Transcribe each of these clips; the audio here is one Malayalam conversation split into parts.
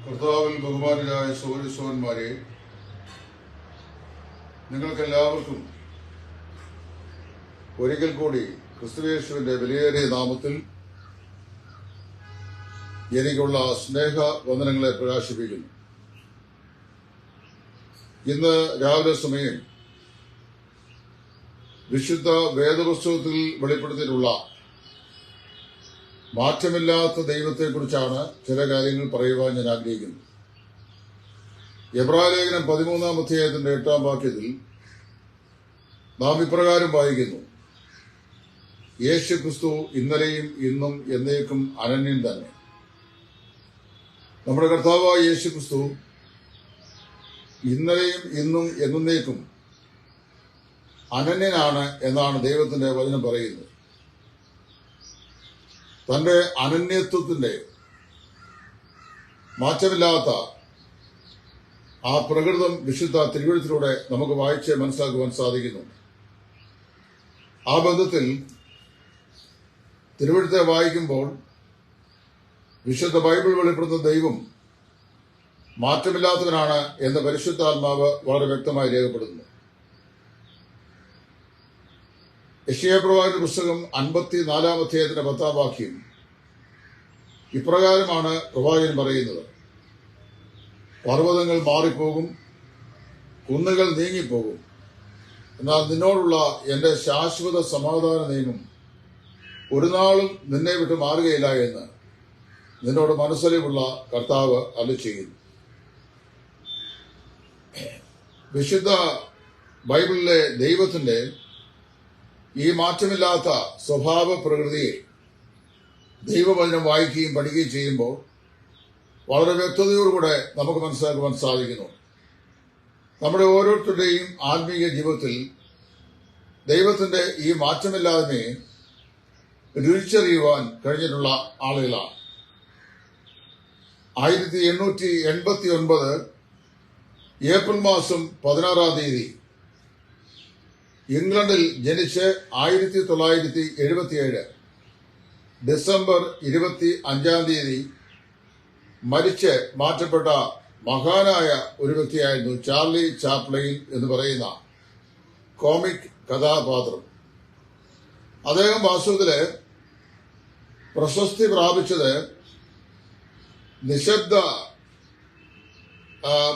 കർത്താവിൽ ബഹുമാനരായ സഹോദരന്മാരെ, നിങ്ങൾക്കെല്ലാവർക്കും ഒരിക്കൽ കൂടി ക്രിസ്തുയേശുവിന്റെ വിലയേറിയ നാമത്തിൽ എനിക്കുള്ള സ്നേഹ വന്ദനങ്ങളെ പ്രകാശിപ്പിക്കുന്നു. ഇന്ന് രാവിലെ സമയം വിശുദ്ധ വേദപുസ്തകത്തിൽ വെളിപ്പെടുത്തിയിട്ടുള്ള മാറ്റമില്ലാത്ത ദൈവത്തെക്കുറിച്ചാണ് ചില കാര്യങ്ങൾ പറയുവാൻ ഞാൻ ആഗ്രഹിക്കുന്നു. എബ്രായലേഖനം 13-ാം അധ്യായത്തിന്റെ 8-ാം വാക്യത്തിൽ നാം ഇപ്രകാരം വായിക്കുന്നു: യേശു ക്രിസ്തു ഇന്നലെയും ഇന്നും എന്നേക്കും അനന്യൻ തന്നെ. നമ്മുടെ കർത്താവായ യേശു ക്രിസ്തു ഇന്നലെയും ഇന്നും എന്നേക്കും അനന്യനാണ് എന്നാണ് ദൈവത്തിന്റെ വചനം പറയുന്നത്. തന്റെ അനന്യത്വത്തിന്റെ മാറ്റമില്ലാത്ത ആ പ്രകൃതം വിശുദ്ധ തിരുവെഴുത്തിലൂടെ നമുക്ക് വായിച്ച് മനസ്സിലാക്കുവാൻ സാധിക്കുന്നു. ആ ബന്ധത്തിൽ തിരുവെഴുത്തെ വായിക്കുമ്പോൾ വിശുദ്ധ ബൈബിൾ വെളിപ്പെടുത്തുന്ന ദൈവം മാറ്റമില്ലാത്തവനാണ് എന്ന് പരിശുദ്ധാത്മാവ് വളരെ വ്യക്തമായി രേഖപ്പെടുത്തുന്നു. യെശയ്യാപ്രവാചകന്റെ പുസ്തകം 54-ാം അധ്യായത്തിന്റെ 10-ാം വാക്യം ഇപ്രകാരമാണ് പ്രവാചകൻ പറയുന്നത്: പർവ്വതങ്ങൾ മാറിപ്പോകും, കുന്നുകൾ നീങ്ങിപ്പോകും, എന്നാൽ നിന്നോടുള്ള എന്റെ ശാശ്വത സമാധാന നിയമം ഒരു നാളും നിന്നെ വിട്ട് മാറുകയില്ല എന്ന് നിന്നോട് മനസ്സലിവുള്ള കർത്താവ് അരുളിച്ചെയ്യുന്നു. വിശുദ്ധ ബൈബിളിലെ ദൈവത്തിന്റെ ഈ മാറ്റമില്ലാത്ത സ്വഭാവ പ്രകൃതിയെ ദൈവവചനം വായിക്കുകയും പഠിക്കുകയും ചെയ്യുമ്പോൾ വളരെ വ്യക്തതയോടുകൂടെ നമുക്ക് മനസ്സിലാക്കുവാൻ സാധിക്കുന്നു. നമ്മുടെ ഓരോരുത്തരുടെയും ആത്മീയ ജീവിതത്തിൽ ദൈവത്തിന്റെ ഈ മാറ്റമില്ലായ്മയെ രുചിച്ചറിയുവാൻ കഴിഞ്ഞിട്ടുള്ള ആളുകളാണ്. 1889 ഏപ്രിൽ മാസം 16-ാം തീയതി ഇംഗ്ലണ്ടിൽ ജനിച്ച് 1977 ഡിസംബർ 25-ാം തീയതി മരിച്ച് മാറ്റപ്പെട്ട മഹാനായ ഒരു വ്യക്തിയായിരുന്നു ചാർലി ചാപ്ലിൻ എന്ന് പറയുന്ന കോമിക് കഥാപാത്രം. അദ്ദേഹം വാസ്തവത്തില് പ്രശസ്തി പ്രാപിച്ചത് നിശബ്ദ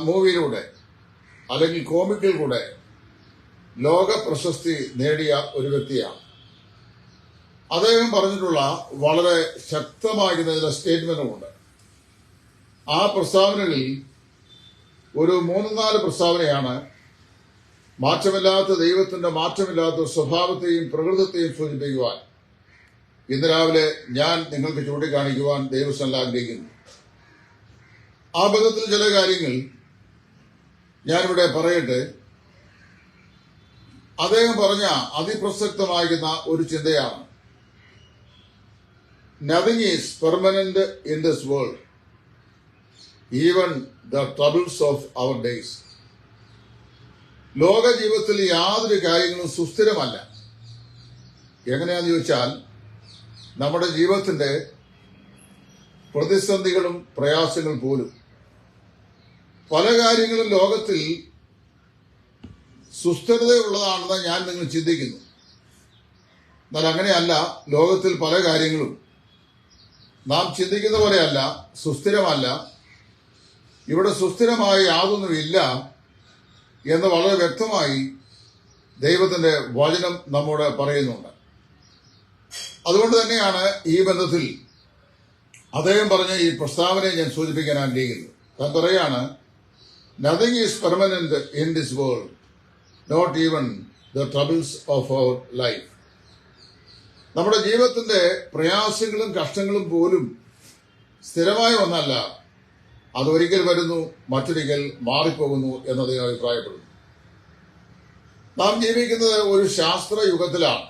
മൂവിയിലൂടെ അല്ലെങ്കിൽ കോമിക്കിൽ കൂടെ ലോക പ്രശസ്തി നേടിയ ഒരു വ്യക്തിയാണ്. അദ്ദേഹം പറഞ്ഞിട്ടുള്ള വളരെ ശക്തമായിരുന്ന ചില സ്റ്റേറ്റ്മെന്റുമുണ്ട്. ആ പ്രസ്താവനകളിൽ ഒരു 3-4 പ്രസ്താവനയാണ് മാറ്റമില്ലാത്ത ദൈവത്തിന്റെ മാറ്റമില്ലാത്ത സ്വഭാവത്തെയും പ്രകൃതത്തെയും സൂചിപ്പിക്കുവാൻ ഇന്ന് രാവിലെ ഞാൻ നിങ്ങൾക്ക് ചൂണ്ടിക്കാണിക്കുവാൻ ദൈവസ്ഥനിൽ ആഗ്രഹിക്കുന്നു. ആ ബന്ധത്തിൽ ചില കാര്യങ്ങൾ ഞാനിവിടെ പറയട്ടെ. അദ്ദേഹം പറഞ്ഞ അതിപ്രസക്തമായിരുന്ന ഒരു ചിന്തയാണ്: nothing is permanent in this world, even the troubles of our days. ലോക ജീവിതത്തിൽ യാതൊരു കാര്യങ്ങളും സുസ്ഥിരമല്ല. എങ്ങനെയാന്ന് ചോദിച്ചാൽ, നമ്മുടെ ജീവിതത്തിന്റെ പ്രതിസന്ധികളും പ്രയാസങ്ങളും പോലും പല കാര്യങ്ങളും ലോകത്തിൽ സുസ്ഥിരതയുള്ളതാണെന്ന് ഞാൻ നിങ്ങൾ ചിന്തിക്കുന്നു. എന്നാൽ അങ്ങനെയല്ല. ലോകത്തിൽ പല കാര്യങ്ങളും നാം ചിന്തിക്കുന്ന പോലെയല്ല, സുസ്ഥിരമല്ല. ഇവിടെ സുസ്ഥിരമായ യാതൊന്നുമില്ല എന്ന് വളരെ വ്യക്തമായി ദൈവത്തിന്റെ വചനം നമ്മോട് പറയുന്നുണ്ട്. അതുകൊണ്ട് തന്നെയാണ് ഈ ബന്ധത്തിൽ അദ്ദേഹം പറഞ്ഞ ഈ പ്രസ്താവനയെ ഞാൻ സൂചിപ്പിക്കാൻ ആഗ്രഹിക്കുന്നത്. താൻ പറയാണ്: nothing is permanent in this world, not even the troubles of our life. നമ്മുടെ ജീവിതത്തിന്റെ പ്രയാസങ്ങളും കഷ്ടങ്ങളും പോലും സ്ഥിരമായ ഒന്നല്ല. അതൊരിക്കൽ വരുന്നു, മറ്റൊരിക്കൽ മാറിപ്പോകുന്നു എന്നത് അഭിപ്രായപ്പെടുന്നു. നാം ജീവിക്കുന്നത് ഒരു ശാസ്ത്ര യുഗത്തിലാണ്.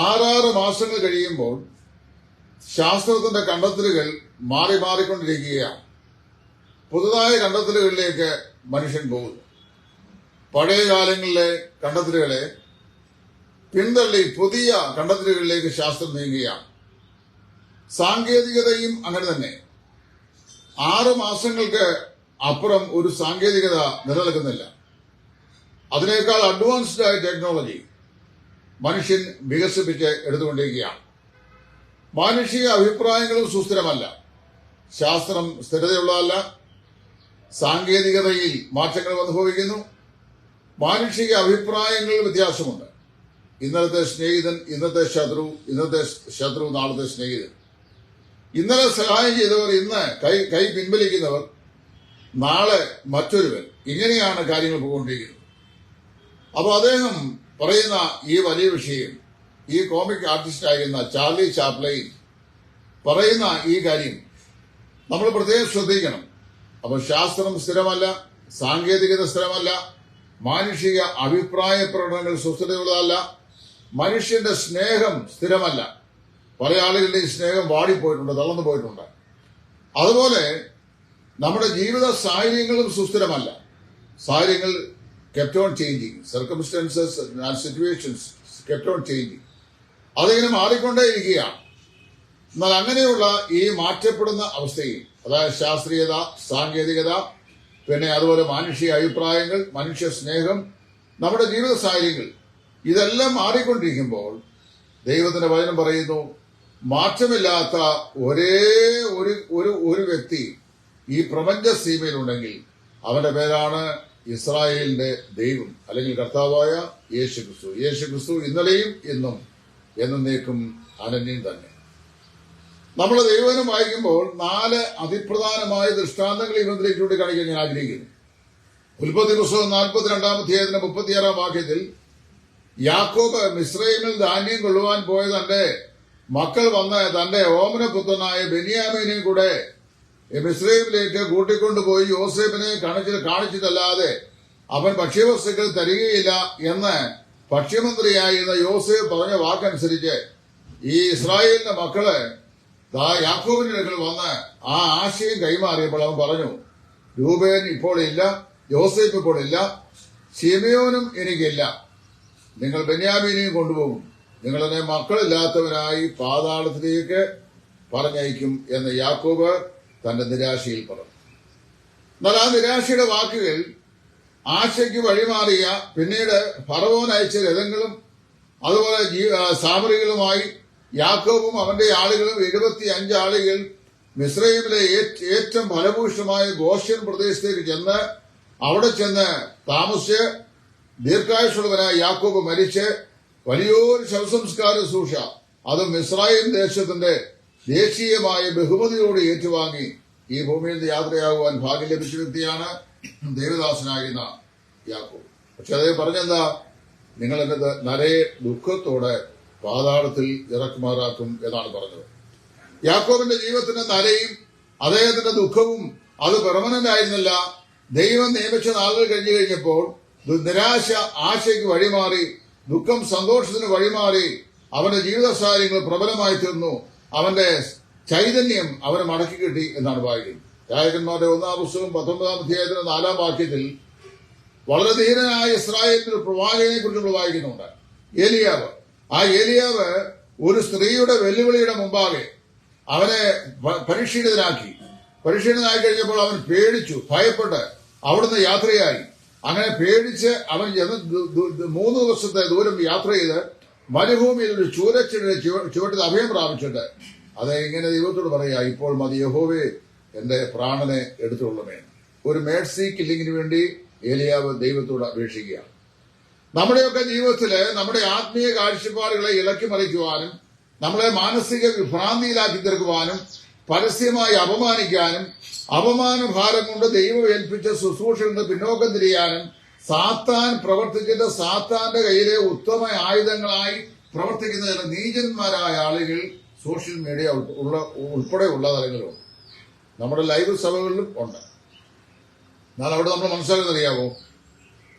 6 മാസങ്ങൾ കഴിയുമ്പോൾ ശാസ്ത്രത്തിന്റെ കണ്ടെത്തലുകൾ മാറിക്കൊണ്ടിരിക്കുകയാണ്. പുതുതായ കണ്ടെത്തലുകളിലേക്ക് മനുഷ്യൻ പോകുന്നു. പഴയ കാലങ്ങളിലെ കണ്ടെത്തലുകളെ പിന്തള്ളി പുതിയ കണ്ടെത്തലുകളിലേക്ക് ശാസ്ത്രം നീങ്ങുകയാണ്. സാങ്കേതികതയും അങ്ങനെ തന്നെ. 6 മാസങ്ങൾക്ക് അപ്പുറം ഒരു സാങ്കേതികത നിലനിൽക്കുന്നില്ല. അതിനേക്കാൾ അഡ്വാൻസ്ഡ് ആയ ടെക്നോളജി മനുഷ്യൻ വികസിപ്പിച്ച് എടുത്തുകൊണ്ടിരിക്കുകയാണ്. മാനുഷിക അഭിപ്രായങ്ങളും സുസ്ഥിരമല്ല. ശാസ്ത്രം സ്ഥിരതയുള്ളതല്ല. സാങ്കേതികതയിൽ മാറ്റങ്ങൾ അനുഭവിക്കുന്നു. മാനുഷിക അഭിപ്രായങ്ങളിൽ വ്യത്യാസമുണ്ട്. ഇന്നലത്തെ സ്നേഹിതൻ, ഇന്നത്തെ ശത്രു നാളത്തെ സ്നേഹിതൻ. ഇന്നലെ സഹായം ചെയ്തവർ ഇന്ന് കൈ പിൻവലിക്കുന്നവർ, നാളെ മറ്റൊരുവൻ. ഇങ്ങനെയാണ് കാര്യങ്ങൾ പോയിക്കൊണ്ടിരിക്കുന്നത്. അപ്പോൾ അദ്ദേഹം പറയുന്ന ഈ വലിയ വിഷയം, ഈ കോമിക് ആർട്ടിസ്റ്റ് ആയിരുന്ന ചാർലി ചാപ്ലൈൻ പറയുന്ന ഈ കാര്യം നമ്മൾ പ്രത്യേകം ശ്രദ്ധിക്കണം. അപ്പോൾ ശാസ്ത്രം സ്ഥിരമല്ല, സാങ്കേതികത സ്ഥിരമല്ല, മാനുഷിക അഭിപ്രായ പ്രകടനങ്ങൾ സുസ്ഥിരതയുള്ളതല്ല, മനുഷ്യന്റെ സ്നേഹം സ്ഥിരമല്ല. പല ആളുകളുടെയും സ്നേഹം വാടിപ്പോയിട്ടുണ്ട്, തളർന്നു പോയിട്ടുണ്ട്. അതുപോലെ നമ്മുടെ ജീവിത സാഹചര്യങ്ങളും സുസ്ഥിരമല്ല. സാഹചര്യങ്ങൾ kept on changing. Circumstances and situations kept on changing. അതിങ്ങനെ മാറിക്കൊണ്ടേയിരിക്കുകയാണ്. എന്നാൽ അങ്ങനെയുള്ള ഈ മാറ്റപ്പെടുന്ന അവസ്ഥയിൽ, അതായത് ശാസ്ത്രീയത, സാങ്കേതികത, പിന്നെ അതുപോലെ മാനുഷിക അഭിപ്രായങ്ങൾ, മനുഷ്യ സ്നേഹം, നമ്മുടെ ജീവിത സാഹചര്യങ്ങൾ, ഇതെല്ലാം മാറിക്കൊണ്ടിരിക്കുമ്പോൾ ദൈവത്തിന്റെ വചനം പറയുന്നു, മാറ്റമില്ലാത്ത ഒരേ ഒരു വ്യക്തി ഈ പ്രപഞ്ച സീമയിലുണ്ടെങ്കിൽ അവന്റെ പേരാണ് ഇസ്രായേലിന്റെ ദൈവം, അല്ലെങ്കിൽ കർത്താവായ യേശുക്രിസ്തു. യേശുക്രിസ്തു ഇന്നലെയും ഇന്നും എന്നേക്കും അനന്യം തന്നെ. നമ്മൾ ദൈവവചനം വായിക്കുമ്പോൾ 4 അതിപ്രധാനമായ ദൃഷ്ടാന്തങ്ങൾ ഈ ബന്ധത്തിലേക്ക് ചൂണ്ടിക്കാണിക്കാൻ ഞാൻ ആഗ്രഹിക്കുന്നു. ഉൽപ്പത്തി പുസ്തകം 42-ാം അധ്യായത്തിന്റെ 36-ാം വാക്യത്തിൽ യാക്കോബ് മിസ്രയീമിൽ ധാന്യം കൊള്ളുവാൻ പോയ തന്റെ മക്കൾ വന്ന് തന്റെ ഓമനപുത്രനായ ബെന്യാമീനെയും കൂടെ മിസ്രയീമിലേക്ക് കൂട്ടിക്കൊണ്ടുപോയി യോസേഫിനെ കാണിച്ചിട്ടല്ലാതെ അവൻ ഭക്ഷ്യവസ്തുക്കൾ തരികയില്ല എന്ന് ഭക്ഷ്യമന്ത്രിയായിരുന്ന യോസേഫ് പറഞ്ഞ വാക്കനുസരിച്ച് ഈ ഇസ്രായേലിന്റെ മക്കള് യാക്കോബിന്റെ അടുക്കൽ വന്ന് ആ ആശയം കൈമാറിയപ്പോൾ അവൻ പറഞ്ഞു, രൂബേൻ ഇപ്പോൾ ഇല്ല, യോസേഫ് ഇപ്പോൾ ഇല്ല, ശിമയോനും എനിക്കില്ല, നിങ്ങൾ ബെന്യാമീനെയും കൊണ്ടുപോകും, നിങ്ങളെന്നെ മക്കളില്ലാത്തവരായി പാതാളത്തിലേക്ക് പറഞ്ഞയക്കും എന്ന് യാക്കോബ് തന്റെ നിരാശയിൽ പറഞ്ഞു. എന്നാൽ ആ നിരാശയുടെ വാക്കുകൾ ആശയ്ക്ക് വഴിമാറിയ പിന്നീട് ഫറവോൻ അയച്ച രഥങ്ങളും അതുപോലെ സാമറികളുമായി യാക്കോബും അവന്റെ ആളുകളും 75 ആളുകൾ മിസ്രയീമിലെ ഏറ്റവും ഫലഭൂഷ്ടമായ ഗോഷ്യൻ പ്രദേശത്തേക്ക് ചെന്ന് അവിടെ ചെന്ന് താമസിച്ച് ദീർഘായുഷുള്ളവനായ യാക്കോബ് മരിച്ച് വലിയൊരു ശവസംസ്കാര ശുശ്രൂഷ അത് മിസ്രയീം ദേശത്തിന്റെ ദേശീയമായ ബഹുമതിയോട് ഏറ്റുവാങ്ങി ഈ ഭൂമിയിൽ നിന്ന് യാത്രയാകുവാൻ ഭാഗ്യം ലഭിച്ച വ്യക്തിയാണ് ദേവദാസനായിരുന്ന യാക്കോബ്. പക്ഷെ അദ്ദേഹം പറഞ്ഞെന്താ, നിങ്ങൾ എന്റെ നരയെ ദുഃഖത്തോടെ പാതാളത്തിൽ ഇറക്കുമാറാക്കും എന്നാണ് പറഞ്ഞത്. യാക്കോബിന്റെ ജീവിതത്തിന്റെ നരയും അദ്ദേഹത്തിന്റെ ദുഃഖവും അത് പെർമനന്റ് ആയിരുന്നില്ല. ദൈവം നിയമിച്ച നാളുകൾ കഴിഞ്ഞു കഴിഞ്ഞപ്പോൾ നിരാശ ആശയ്ക്ക് വഴിമാറി, ദുഃഖം സന്തോഷത്തിന് വഴിമാറി, അവന്റെ ജീവിത സാഹചര്യങ്ങൾ പ്രബലമായി തീർന്നു. അവന്റെ ചൈതന്യം അവനെ മടക്കി കിട്ടി എന്നാണ് വായിക്കുന്നത്. രാജകന്മാരുടെ 1-ാം പുസ്തകം 19-ാം അധ്യായത്തിന്റെ 4-ാം വാക്യത്തിൽ വളരെ ധീരനായ ഇസ്രായേലിന്റെ പ്രവാചകനെ കുറിച്ച് നമ്മൾ വായിക്കുന്നുണ്ട്, ഏലിയാവ്. ആ ഏലിയാവ് ഒരു സ്ത്രീയുടെ വെല്ലുവിളിയുടെ മുമ്പാകെ അവനെ പരിശീലിതനാക്കി കഴിഞ്ഞപ്പോൾ അവൻ പേടിച്ചു, ഭയപ്പെട്ട് അവിടുന്ന് യാത്രയായി. അങ്ങനെ പേടിച്ച് അവൻ 3 ദിവസത്തെ ദൂരം യാത്ര ചെയ്ത് മരുഭൂമിയിൽ ഒരു ചൂരച്ചിടെ ചുവട്ടിൽ അഭയം പ്രാപിച്ചിട്ട് അത് ഇങ്ങനെ ദൈവത്തോട് പറയാ, ഇപ്പോൾ മതി യഹോവേ, എന്റെ പ്രാണനെ എടുത്തുകൊള്ളമേ. ഒരു മേഴ്സി കില്ലിങ്ങിന് വേണ്ടി ഏലിയാവ് ദൈവത്തോട് അപേക്ഷിക്കുകയാണ്. നമ്മുടെയൊക്കെ ജീവിതത്തില് നമ്മുടെ ആത്മീയ കാഴ്ചപ്പാടുകളെ ഇളക്കി മറിക്കുവാനും നമ്മളെ മാനസിക വിഭ്രാന്തിയിലാക്കി തീർക്കുവാനും പരസ്യമായി അപമാനിക്കാനും അപമാനഭാരം കൊണ്ട് ദൈവം ഏൽപ്പിച്ച ശുശ്രൂഷയിൽ നിന്ന് പിന്നോക്കം തിരിയാനും സാത്താൻ പ്രവർത്തിച്ചിട്ട് സാത്താന്റെ കയ്യിലെ ഉത്തമ ആയുധങ്ങളായി പ്രവർത്തിക്കുന്ന ചില നീചന്മാരായ ആളുകൾ സോഷ്യൽ മീഡിയ ഉൾപ്പെടെയുള്ള തലങ്ങളിലുണ്ട്. നമ്മുടെ ലൈവ് സഭകളിലും ഉണ്ട്. എന്നാൽ അവിടെ നമ്മൾ മനസ്സിലാക്കുന്നറിയാവോ,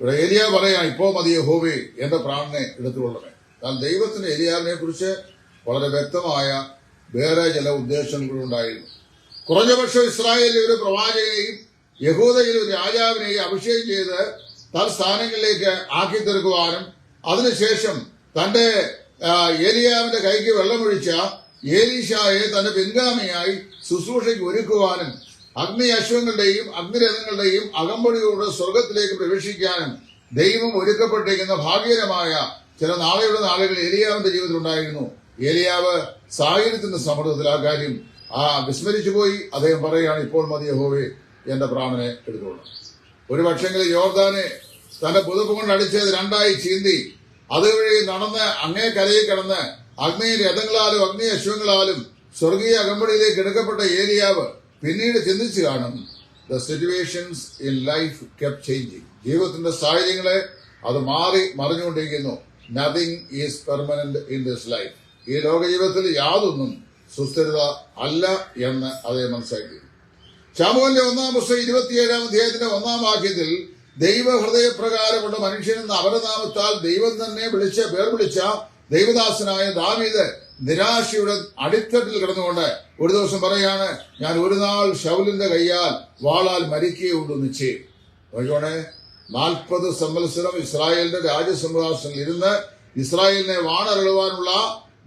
ഇവിടെ ഏലിയ പറയാം, ഇപ്പോ മതി യഹോവേ, എന്റെ പ്രാണനെ എടുത്തുകൊള്ളണേ. എന്നാൽ ദൈവത്തിന് ഏലിയാവിനെ കുറിച്ച് വളരെ വ്യക്തമായ വേറെ ചില ഉദ്ദേശങ്ങളുണ്ടായിരുന്നു. കുറഞ്ഞപക്ഷം ഇസ്രായേലിൽ ഒരു പ്രവാചകനെയും യഹൂദയിൽ ഒരു രാജാവിനെയും അഭിഷേകം ചെയ്ത് തൽസ്ഥാനങ്ങളിലേക്ക് ആക്കി തീർക്കുവാനും അതിനുശേഷം തന്റെ ഏലിയാവിന്റെ കൈക്ക് വെള്ളമൊഴിച്ച ഏലീശായെ തന്റെ പിൻഗാമിയായി ശുശ്രൂഷയ്ക്ക് ഒരുക്കുവാനും അഗ്നി അശ്വങ്ങളുടെയും അഗ്നിരഥങ്ങളുടെയും അകമ്പടിയോടെ സ്വർഗത്തിലേക്ക് പ്രവേശിക്കാനും ദൈവം ഒരുക്കപ്പെട്ടിരിക്കുന്ന ഭാഗ്യകരമായ ചില നാളുകൾ ഏലിയാവിന്റെ ജീവിതത്തിൽ ഉണ്ടായിരുന്നു. ഏലിയാവ് സാഹചര്യത്തിന്റെ സമ്മർദ്ദത്തിൽ ആ കാര്യം വിസ്മരിച്ചു പോയി. അദ്ദേഹം പറയുകയാണ്, ഇപ്പോൾ മതി യഹോവേ, എന്റെ പ്രാണനെ എടുത്തോളാം. ഒരു പക്ഷെങ്കിൽ യോർദാനെ തന്റെ പുതപ്പ് കൊണ്ട് അടിച്ചത് രണ്ടായി ചീന്തി അതുവഴി നടന്ന് അങ്ങേ കരയിൽ കിടന്ന് അഗ്നി രഥങ്ങളാലും അഗ്നി അശ്വങ്ങളാലും സ്വർഗീയ അകമ്പടിയിലേക്ക് എടുക്കപ്പെട്ട ഏലിയാവ് പിന്നീട് ചിന്തിച്ചു കാണും, the situations in life kept changing. ജീവിതത്തിന്റെ സാഹചര്യങ്ങളെ അത് മറിഞ്ഞുകൊണ്ടിരിക്കുന്നു. Nothing is permanent in this life. ഈ ലോക ജീവിതത്തിൽ യാതൊന്നും സുസ്ഥിരത അല്ല എന്ന് അദ്ദേഹം മനസ്സിലാക്കി. ശമൂവേലിന്റെ 1-ാം പുസ്തകം 27-ാം അധ്യായത്തിന്റെ 1-ാം വാക്യത്തിൽ ദൈവഹൃദയപ്രകാരമുള്ള മനുഷ്യനെന്ന അപരനാമത്താൽ ദൈവം തന്നെ പേർ വിളിച്ച ദൈവദാസനായ ദാവീദ് നിരാശയുടെ അടിത്തട്ടിൽ കിടന്നുകൊണ്ട് ഒരു ദിവസം പറയാണ്, ഞാൻ ഒരു നാൾ ശൗലിന്റെ കയ്യാൽ വാളാൽ മരിക്കുകയുള്ളൂ നിശ്ചയം. നോക്കോണേ, 40 സംവത്സരം ഇസ്രായേലിന്റെ രാജസിംഹാസനത്തിൽ ഇരുന്ന് ഇസ്രായേലിനെ വാണരുളുവാനുള്ള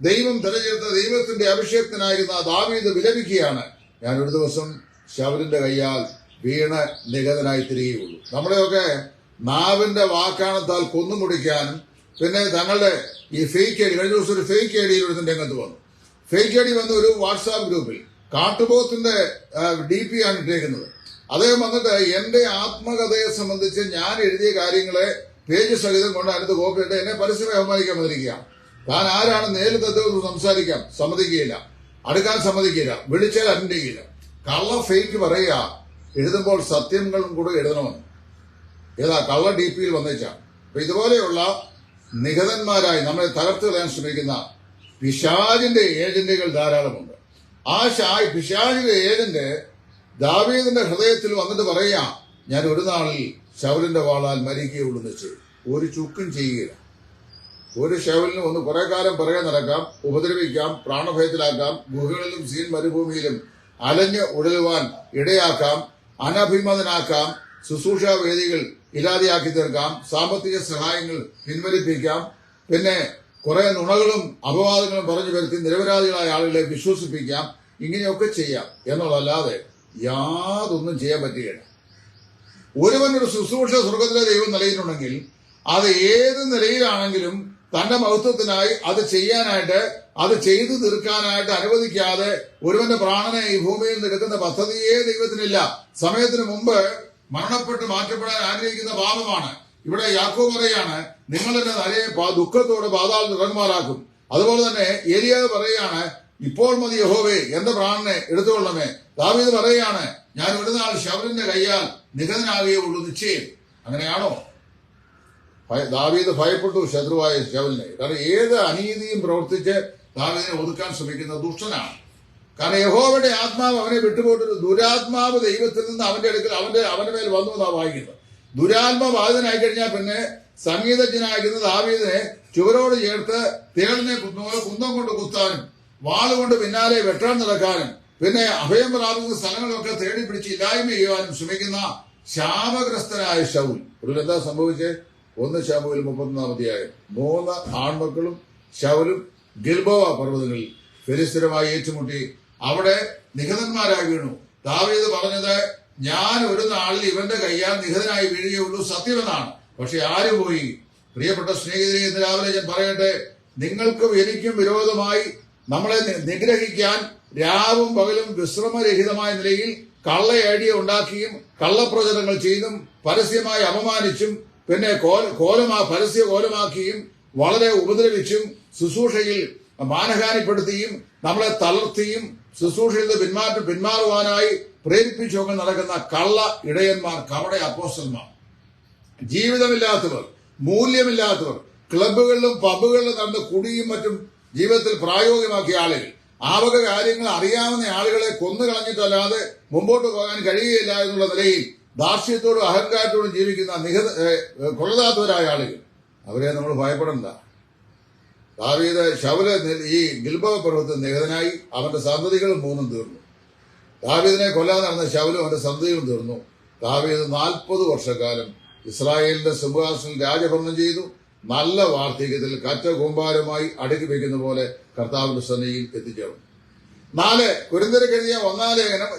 ദൈവം തെരഞ്ഞെടുത്ത ദൈവത്തിന്റെ അഭിഷേകത്തിനായിരുന്ന ദാവീദ് വിലപിക്കുകയാണ്, ഞാൻ ഒരു ദിവസം ശൗലിന്റെ കയ്യാൽ വീണ് നിഗതനായി തിരികെയുള്ളൂ. നമ്മളെയൊക്കെ നാവിന്റെ വാക്കാണത്താൽ കൊന്നുമുടിക്കാനും പിന്നെ തങ്ങളുടെ ഈ ഫേക്ക് ഐഡി, കഴിഞ്ഞ ദിവസം ഒരു ഫേക്ക് ഐഡിയിൽ ഒരു രംഗത്ത് വന്നു. ഫേക്ക് ഐഡി വന്ന ഒരു വാട്സാപ്പ് ഗ്രൂപ്പിൽ കാട്ടുപോത്തിന്റെ DP ആണ് ഇട്ടേക്കുന്നത്. അദ്ദേഹം വന്നിട്ട് എന്റെ ആത്മകഥയെ സംബന്ധിച്ച് ഞാൻ എഴുതിയ കാര്യങ്ങളെ പേജ് സഹിതം കൊണ്ട് അതിനകത്ത് കോപ്പിയിട്ട് എന്നെ പരസ്യമായി അവമാനിക്കാൻ വന്നിരിക്കുകയാണ്. താൻ ആരാണ് നേരിൽ തത്വം സംസാരിക്കാൻ സമ്മതിക്കുകയില്ല, അടുക്കാൻ സമ്മതിക്കില്ല, വിളിച്ചാൽ അറ്റൻഡ് ചെയ്യില്ല. കള്ള ഫേക്ക് പറയുക, എഴുതുമ്പോൾ സത്യങ്ങളും കൂടെ എഴുതണമെന്ന്. ഏതാ കള്ള DPയിൽ വന്നേച്ചാണ്. അപ്പൊ ഇതുപോലെയുള്ള നിഗതന്മാരായി നമ്മളെ തകർത്ത് കളയാൻ ശ്രമിക്കുന്ന പിശാചിന്റെ ഏജന്റുകൾ ധാരാളമുണ്ട്. ആ പിശാചിന്റെ ഏജന്റ് ദാവീദിന്റെ ഹൃദയത്തിൽ വന്നിട്ട് പറയാ, ഞാൻ ഒരു നാളിൽ ശൗലിന്റെ വാളാൽ മരിക്കുകയുള്ളൂ നിശ്ചയം. ഒരു ചുക്കും ചെയ്യുകയില്ല. ഒരു ശൗലിന് ഒന്ന് കുറെ കാലം പുറകെ നടക്കാം, ഉപദ്രവിക്കാം, പ്രാണഭയത്തിലാക്കാം, ഗുഹകളിലും സീൻ മരുഭൂമിയിലും അലഞ്ഞ് ഉഴലുവാൻ ഇടയാക്കാം, അനഭിമതനാക്കാം, ശുശ്രൂഷ വേദികൾ ഇല്ലാതെയാക്കി തീർക്കാം, സാമ്പത്തിക സഹായങ്ങൾ പിൻവലിപ്പിക്കാം, പിന്നെ കുറെ നുണകളും അപവാദങ്ങളും പറഞ്ഞു വരുത്തി നിരപരാധികളായ ആളുകളെ വിശ്വസിപ്പിക്കാം. ഇങ്ങനെയൊക്കെ ചെയ്യാം എന്നുള്ളതല്ലാതെ യാതൊന്നും ചെയ്യാൻ പറ്റുകയില്ല. ഒരുവനൊരു ശുശ്രൂഷ സ്വർഗത്തിലെ ദൈവം നൽകിയിട്ടുണ്ടെങ്കിൽ അത് ഏത് നിലയിലാണെങ്കിലും തന്റെ മഹത്വത്തിനായി അത് ചെയ്യാനായിട്ട്, അത് ചെയ്തു തീർക്കാനായിട്ട് അനുവദിക്കാതെ ഒരുവന്റെ പ്രാണനെ ഈ ഭൂമിയിൽ നിൽക്കുന്ന പദ്ധതിയേ ദൈവത്തിനില്ല. സമയത്തിന് മുമ്പ് മരണപ്പെട്ട് മാറ്റപ്പെടാൻ ആഗ്രഹിക്കുന്ന പാപമാണ്. ഇവിടെ യാക്കോബ് പറയാണ്, നിങ്ങൾ എന്നെ നരയെ ദുഃഖത്തോടെ പാതാളത്തിൽ ഇറങ്ങുമാറാക്കും. അതുപോലെ തന്നെ ഏലിയാവ് പറയാണ്, ഇപ്പോൾ മതി യഹോവേ, എന്റെ പ്രാണനെ എടുത്തുകൊള്ളണമേ. ദാവീദ് പറയാണ്, ഞാൻ ഒരു നാൾ ശൗലിന്റെ കയ്യാൽ നിഗതനാകുകയുള്ളൂ നിശ്ചയം. അങ്ങനെയാണോ? ദാവീദ് ഭയപ്പെട്ടു ശത്രുവായ ശൗലിനെ. കാരണം ഏത് അനീതിയും പ്രവർത്തിച്ച് ദാവീദിനെ ഒതുക്കാൻ ശ്രമിക്കുന്ന ദുഷ്ടനാണ്. കാരണം യഹോവയുടെ ആത്മാവ് അവനെ വിട്ടുപോയിട്ടൊരു ദുരാത്മാവ് ദൈവത്തിൽ നിന്ന് അവന്റെ അടുക്കൽ അവന്റെ മേൽ വന്നു എന്നാണ് വായിക്കുന്നത്. ദുരാത്മാബാധിതനായി കഴിഞ്ഞാൽ പിന്നെ സംഗീതജ്ഞനായിരിക്കുന്ന ദാവീദിനെ ചുവരോട് ചേർത്ത് തേളിനെ കുന്തം കൊണ്ട് കുത്താനും വാളുകൊണ്ട് പിന്നാലെ വെട്ടാൻ നടക്കാനും പിന്നെ അഭയം പ്രാപിക്കുന്ന സ്ഥലങ്ങളൊക്കെ തേടി പിടിച്ച് ഇല്ലായ്മ ചെയ്യുവാനും ശ്രമിക്കുന്ന ശാപഗ്രസ്തനായ ശൗൽ. ഒടുവിൽ എന്താ സംഭവിച്ചേ? 1 ശമൂവേൽ 31-ാം അധ്യായം 3 ആൺമക്കളും ശൗലും ഗിൽബോവ പർവ്വതങ്ങളിൽ ഫെലിസ്ത്യരുമായി ഏറ്റുമുട്ടി അവിടെ നിഹതന്മാരായി വീണു. ദാവീദ് പറഞ്ഞത്, ഞാൻ ഒരു നാളിൽ ഇവന്റെ കയ്യാൽ നിഹതനായി വീഴുകയുള്ളൂ, സത്യമെന്നാണ്. പക്ഷെ ആര് പോയി? പ്രിയപ്പെട്ട സ്നേഹിതരെ, ഇന്ന് രാവിലെ ഞാൻ പറയട്ടെ, നിങ്ങൾക്കും എനിക്കും വിരോധമായി നമ്മളെ നിഗ്രഹിക്കാൻ രാവും പകലും വിശ്രമരഹിതമായ നിലയിൽ കള്ള ഐഡിയ ഉണ്ടാക്കിയും കള്ളപ്രചരണങ്ങൾ ചെയ്തും പരസ്യമായി അപമാനിച്ചും പിന്നെ പരസ്യ കോലമാക്കിയും വളരെ ഉപദ്രവിച്ചും ശുശ്രൂഷയിൽ മാനഹാനിപ്പെടുത്തിയും നമ്മളെ തളർത്തിയും ശുശ്രൂഷയിൽ പിന്മാറുവാനായി പ്രേരിപ്പിച്ചൊക്കെ നടക്കുന്ന കള്ള ഇടയന്മാർ, കവട അപ്പോസ്തലന്മാർ, ജീവിതമില്ലാത്തവർ, മൂല്യമില്ലാത്തവർ, ക്ലബുകളിലും പബ്ബുകളിലും നടന്ന് കുടിയും മറ്റും ജീവിതത്തിൽ പ്രായോഗികമാക്കിയ ആളുകൾ, ആവക കാര്യങ്ങൾ അറിയാവുന്ന ആളുകളെ കൊന്നുകളഞ്ഞിട്ടല്ലാതെ മുമ്പോട്ട് പോകാൻ കഴിയുകയില്ല എന്നുള്ള നിലയിൽ ദാർഷ്ട്യത്തോടും അഹങ്കാരത്തോടും ജീവിക്കുന്ന കൊള്ളതാത്തവരായ ആളുകൾ, അവരെ നമ്മൾ ഭയപ്പെടണ്ട. ദാവീദ് ശൗല് ഈ ഗിൽബോവ പർവ്വതത്തിൽ നിഹതനായി, അവന്റെ സന്തതികളും 3 തീർന്നു. ദാവീദിനെ കൊല്ലാതെ നടന്ന ശൗലും അവന്റെ സന്തതികളും തീർന്നു. ദാവീദ് 40 വർഷക്കാലം ഇസ്രായേലിന്റെ സിംഹാസനത്തിൽ രാജഭരണം ചെയ്തു. നല്ല വാർദ്ധക്യത്തിൽ കറ്റ കൂമ്പാരമായി അടുക്കി വയ്ക്കുന്ന പോലെ കർത്താവിന്റെ സന്നിധിയിൽ എത്തിച്ചേർന്നു. കൊരിന്ത്യർക്ക് എഴുതിയ 1 ലേഖനം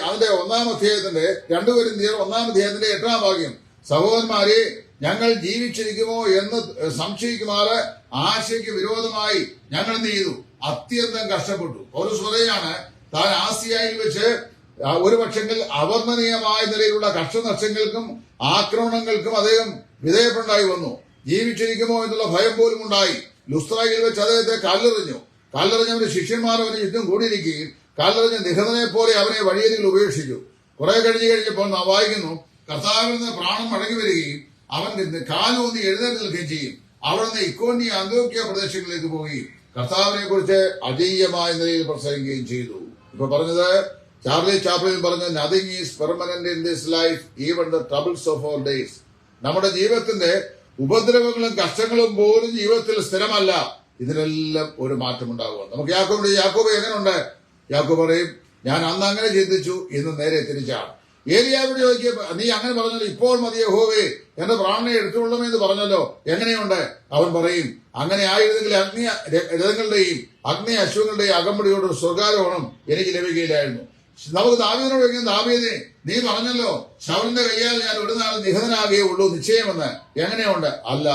അതിന്റെ 1 അധ്യായത്തിന്റെ 2 കൊരിന്ത്യർ 1 അധ്യായത്തിന്റെ 8 വാക്യം, സഹോദരന്മാരെ, ഞങ്ങൾ ജീവിച്ചിരിക്കുമോ എന്ന് സംശയിക്കുമാറ് ആശയ്ക്ക് വിരോധമായി ഞങ്ങൾ എന്ത് ചെയ്തു? അത്യന്തം കഷ്ടപ്പെട്ടു. പൗലോസ് പറയുകയാണ്, താൻ ആസിയായിൽ വെച്ച് ഒരു പക്ഷെങ്കിൽ അവർണ്ണനീയമായ നിലയിലുള്ള കഷ്ടനഷ്ടങ്ങൾക്കും ആക്രമണങ്ങൾക്കും അദ്ദേഹം വിധേയപ്പെടായി വന്നു. ജീവിച്ചിരിക്കുമോ എന്നുള്ള ഭയം പോലും ഉണ്ടായി. ലുസ്ത്രയിൽ വെച്ച് അദ്ദേഹത്തെ കല്ലെറിഞ്ഞവന്റെ ശിഷ്യന്മാർ അവന് ചുറ്റും കൂടിയിരിക്കുകയും കല്ലെറിഞ്ഞ നിഹതനെ പോലെ അവനെ വഴിയരികിൽ ഉപേക്ഷിച്ചു. കുറെ കഴിഞ്ഞപ്പോൾ നാം വായിക്കുന്നു, കർത്താവിൽ നിന്ന് പ്രാണൻ മടങ്ങി വരികയും അവൻ കാലൂന്നി എഴുന്നേറ്റ് നിൽക്കുകയും ചെയ്യും. അവിടുന്ന് ഇക്കോന്യ അന്ത്യോക്യ പ്രദേശങ്ങളിലേക്ക് പോവുകയും കർത്താവിനെ കുറിച്ച് അജയ്യമായ നിലയിൽ പ്രസംഗിക്കുകയും ചെയ്തു. ഇപ്പൊ പറഞ്ഞത് ചാർലി ചാപ്ലിൻ പറഞ്ഞ, nothing is permanent in this life, even the troubles of our days. നമ്മുടെ ജീവിതത്തിന്റെ ഉപദ്രവങ്ങളും കഷ്ടങ്ങളും പോലും ജീവിതത്തിൽ സ്ഥിരമല്ല. ഇതിനെല്ലാം ഒരു മാറ്റം ഉണ്ടാകുക. നമുക്ക് യാക്കോബ് എങ്ങനെയുണ്ട്? യാക്കോബ് പറയും, ഞാൻ അന്ന് അങ്ങനെ ചിന്തിച്ചു, ഇന്ന് നേരെ തിരിച്ചാണ്. ഏലിയാവിനോട് ചോദിക്കുക, നീ അങ്ങനെ പറഞ്ഞല്ലോ, ഇപ്പോൾ മതി യഹോവേ, എന്റെ പ്രാണനെ എടുത്തുകൊള്ളുമെന്ന് പറഞ്ഞല്ലോ, എങ്ങനെയുണ്ട്? അവൻ പറയും, അങ്ങനെ ആയിരുന്നെങ്കിൽ അഗ്നി രഥങ്ങളുടെയും അഗ്നി അശ്വങ്ങളുടെയും അകമ്പടിയോടൊരു സ്വർഗാരോഹണം എനിക്ക് ലഭിക്കുകയില്ലായിരുന്നു. നമുക്ക് ദാവീദിനോട് ചോദിക്കും, ദാവീദേ, നീ പറഞ്ഞല്ലോ ശൗലിന്റെ കയ്യാൽ ഞാൻ ഒരു നാൾ നിഹതനാകുകയേ ഉള്ളൂ നിശ്ചയമെന്ന്. എങ്ങനെയുണ്ട്? അല്ല,